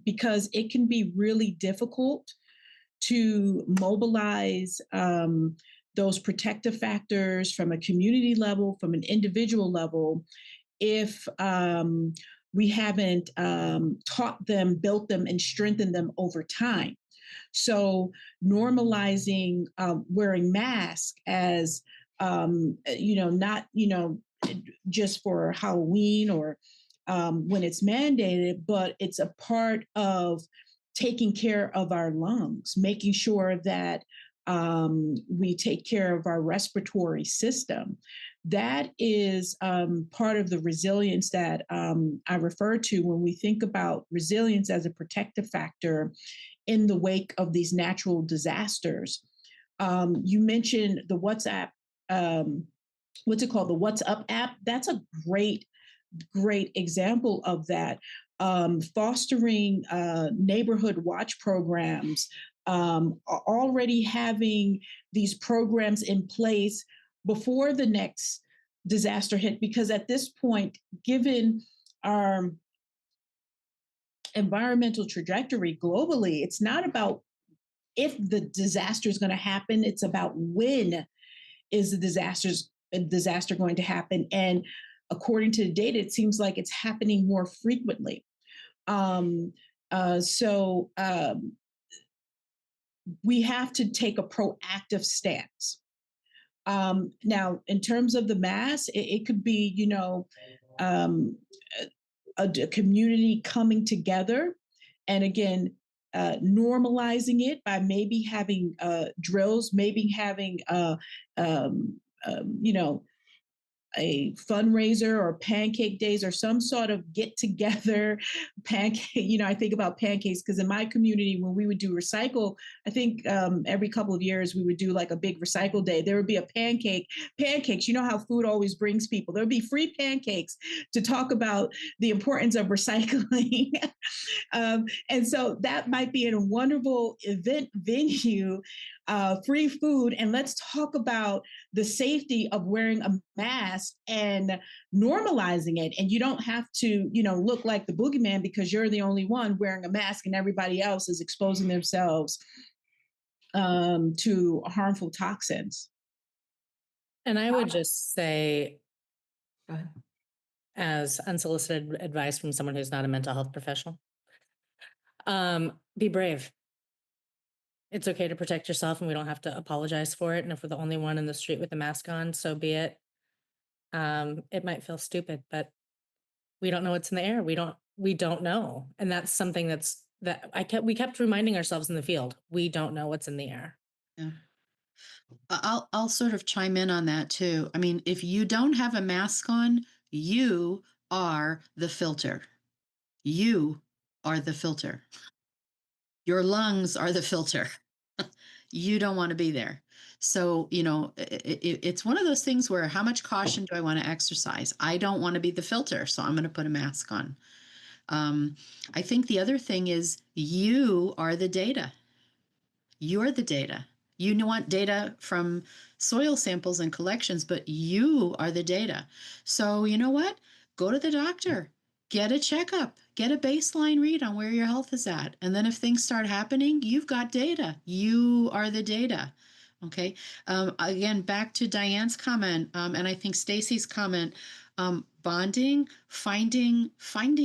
because it can be really difficult to mobilize those protective factors from a community level, from an individual level, if we haven't taught them, built them, and strengthened them over time. So normalizing wearing masks as not just for Halloween or when it's mandated, but it's a part of taking care of our lungs, making sure that we take care of our respiratory system. That is part of the resilience that I refer to when we think about resilience as a protective factor in the wake of these natural disasters. You mentioned the WhatsApp, what's it called? The What's Up app. That's a great example of that. Fostering neighborhood watch programs, already having these programs in place before the next disaster hit, because at this point, given our environmental trajectory globally, it's not about if the disaster is going to happen, it's about when is the disaster going to happen. And according to the data, it seems like it's happening more frequently. So we have to take a proactive stance. Now, in terms of the mass, it could be, a community coming together, and again, normalizing it by maybe having drills, maybe having, you know, a fundraiser or pancake days or some sort of get together pancake. I think about pancakes because in my community, when we would do recycle, I think every couple of years we would do like a big recycle day. There would be a pancakes. You know how food always brings people. There would be free pancakes to talk about the importance of recycling. And so that might be a wonderful event venue, free food. And let's talk about the safety of wearing a mask and normalizing it. And you don't have to, look like the boogeyman because you're the only one wearing a mask and everybody else is exposing themselves to harmful toxins. And I would just say, Go ahead. as unsolicited advice from someone who's not a mental health professional, be brave. It's okay to protect yourself and we don't have to apologize for it. And if we're the only one in the street with a mask on, so be it. It might feel stupid, but we don't know what's in the air. We don't know. And that's something we kept reminding ourselves in the field. We don't know what's in the air. Yeah. I'll sort of chime in on that too. I mean, if you don't have a mask on, you are the filter. You are the filter. Your lungs are the filter. You don't want to be there. So, it's one of those things where how much caution do I want to exercise? I don't want to be the filter, so I'm going to put a mask on. I think the other thing is you are the data. You're the data. You want data from soil samples and collections, but you are the data. So you know what? Go to the doctor, get a checkup, get a baseline read on where your health is at. And then if things start happening, you've got data. You are the data. Okay. Again, back to Diane's comment, and I think Stacy's comment, bonding, finding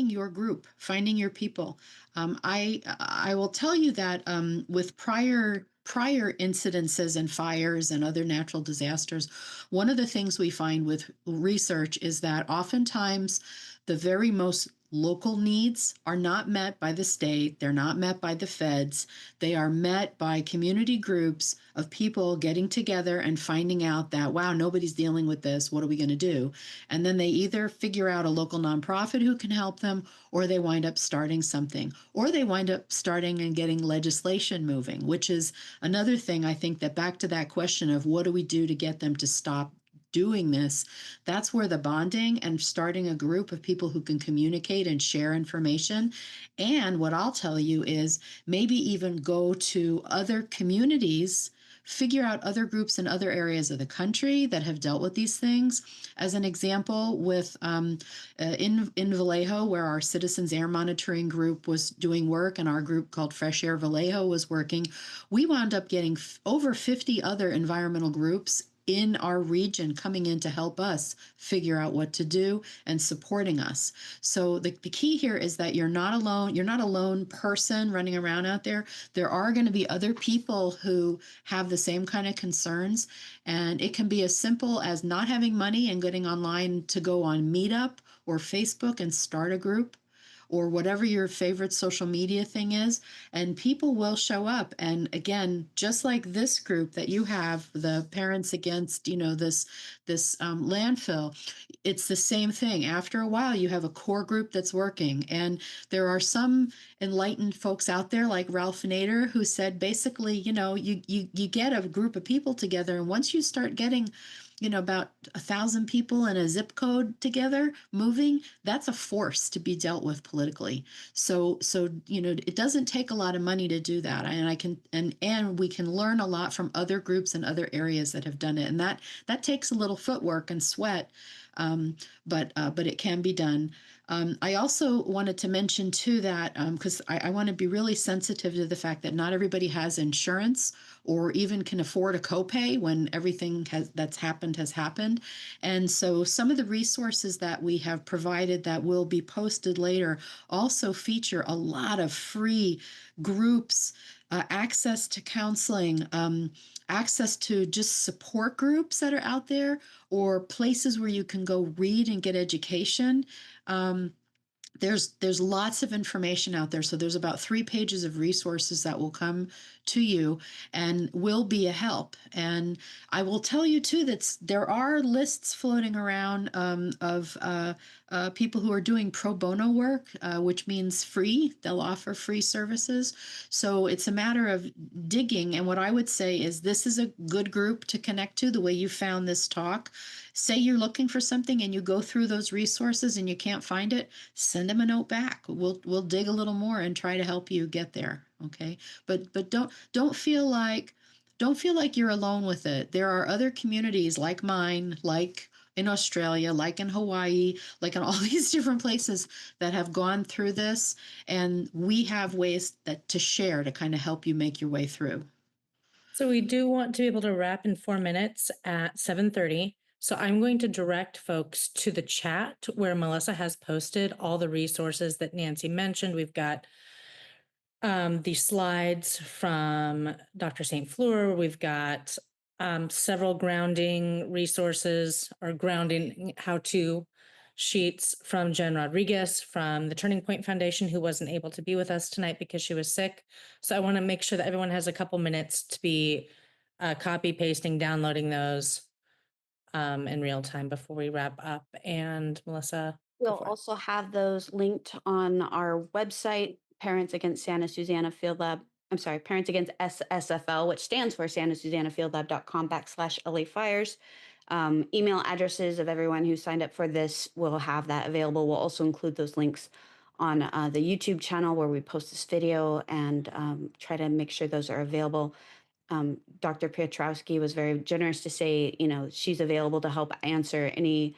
your group, finding your people. I will tell you that with prior incidences and fires and other natural disasters, one of the things we find with research is that oftentimes the very most local needs are not met by the state. They're not met by the feds. They are met by community groups of people getting together and finding out that, wow, nobody's dealing with this. What are we going to do? And then they either figure out a local nonprofit who can help them, or they wind up starting something, or they wind up starting and getting legislation moving, which is another thing. I think that back to that question of what do we do to get them to stop doing this, that's where the bonding and starting a group of people who can communicate and share information. And what I'll tell you is maybe even go to other communities, figure out other groups in other areas of the country that have dealt with these things. As an example, with in Vallejo, where our Citizens Air Monitoring group was doing work, and our group called Fresh Air Vallejo was working, we wound up getting over 50 other environmental groups in our region coming in to help us figure out what to do and supporting us. So the key here is that you're not alone. You're not a lone person running around out there. There are going to be other people who have the same kind of concerns. And it can be as simple as not having money and getting online to go on Meetup or Facebook and start a group, or whatever your favorite social media thing is, and people will show up. And again, just like this group that you have, the Parents Against, this landfill, it's the same thing. After a while, you have a core group that's working, and there are some enlightened folks out there like Ralph Nader who said basically, you get a group of people together, and once you start getting about 1,000 people in a zip code together moving, that's a force to be dealt with politically. So it doesn't take a lot of money to do that, and we can learn a lot from other groups and other areas that have done it, and that takes a little footwork and sweat, but it can be done. I also wanted to mention too that because I want to be really sensitive to the fact that not everybody has insurance or even can afford a copay when everything that's happened has happened. And so some of the resources that we have provided that will be posted later also feature a lot of free groups, access to counseling, access to just support groups that are out there, or places where you can go read and get education. Um, there's lots of information out there. So there's about 3 pages of resources that will come to you and will be a help. And I will tell you too that there are lists floating around of people who are doing pro bono work, which means free. They'll offer free services. So it's a matter of digging. And what I would say is this is a good group to connect to, the way you found this talk. Say you're looking for something and you go through those resources and you can't find it, send them a note back. We'll dig a little more and try to help you get there. Okay. But don't feel like you're alone with it. There are other communities like mine, like in Australia, like in Hawaii, like in all these different places that have gone through this. And we have ways to share to kind of help you make your way through. So we do want to be able to wrap in 4 minutes at 7:30. So I'm going to direct folks to the chat where Melissa has posted all the resources that Nancy mentioned. We've got the slides from Dr. St. Fleur. We've got several grounding resources or grounding how-to sheets from Jen Rodriguez from the Turning Point Foundation, who wasn't able to be with us tonight because she was sick. So I want to make sure that everyone has a couple minutes to be copy pasting, downloading those in real time before we wrap up. And Melissa, We'll go for it. also have those linked on our website, Parents Against Santa Susana Field Lab. I'm sorry, Parents Against SSFL, which stands for santasusannafieldlab.com/LA fires. Email addresses of everyone who signed up for this will have that available. We'll also include those links on the YouTube channel where we post this video, and try to make sure those are available. Dr. Piotrowski was very generous to say, she's available to help answer any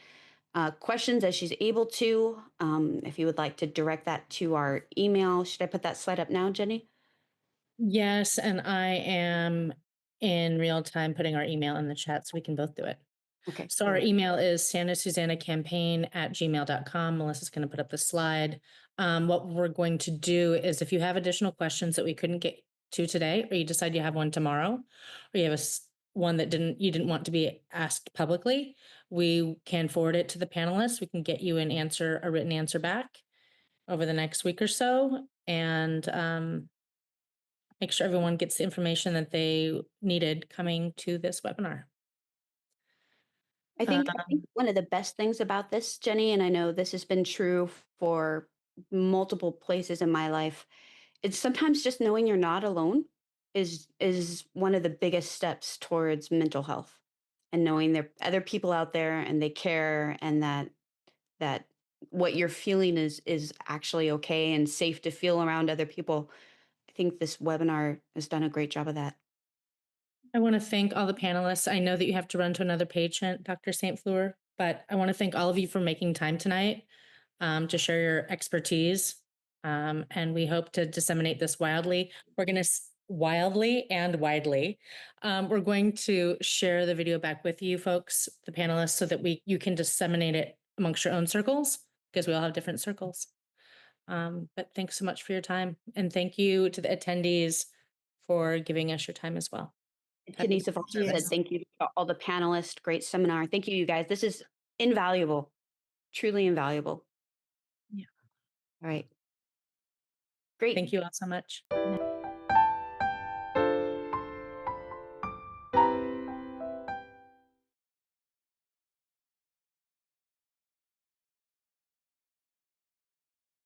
questions as she's able to. If you would like to direct that to our email, should I put that slide up now, Jenny? Yes, and I am in real time putting our email in the chat so we can both do it. Okay. So our email is santasusanacampaign@gmail.com. Melissa's going to put up the slide. What we're going to do is if you have additional questions that we couldn't get to today, or you decide you have one tomorrow, or you have one that you didn't want to be asked publicly, we can forward it to the panelists. We can get you a written answer back over the next week or so, and make sure everyone gets the information that they needed coming to this webinar. I think one of the best things about this, Jenny, and I know this has been true for multiple places in my life, it's sometimes just knowing you're not alone is one of the biggest steps towards mental health. and knowing there are other people out there and they care, and that what you're feeling is actually okay and safe to feel around other people. I think this webinar has done a great job of that. I want to thank all the panelists. I know that you have to run to another patient, Dr. St. Fleur, but I want to thank all of you for making time tonight to share your expertise. And we hope to disseminate this wildly. We're going to wildly and widely. We're going to share the video back with you folks, the panelists, so that you can disseminate it amongst your own circles, because we all have different circles. But thanks so much for your time. And thank you to the attendees for giving us your time as well. Denise have also said thank you to all the panelists. Great seminar. Thank you, you guys. This is invaluable, truly invaluable. Yeah. All right. Great. Thank you all so much.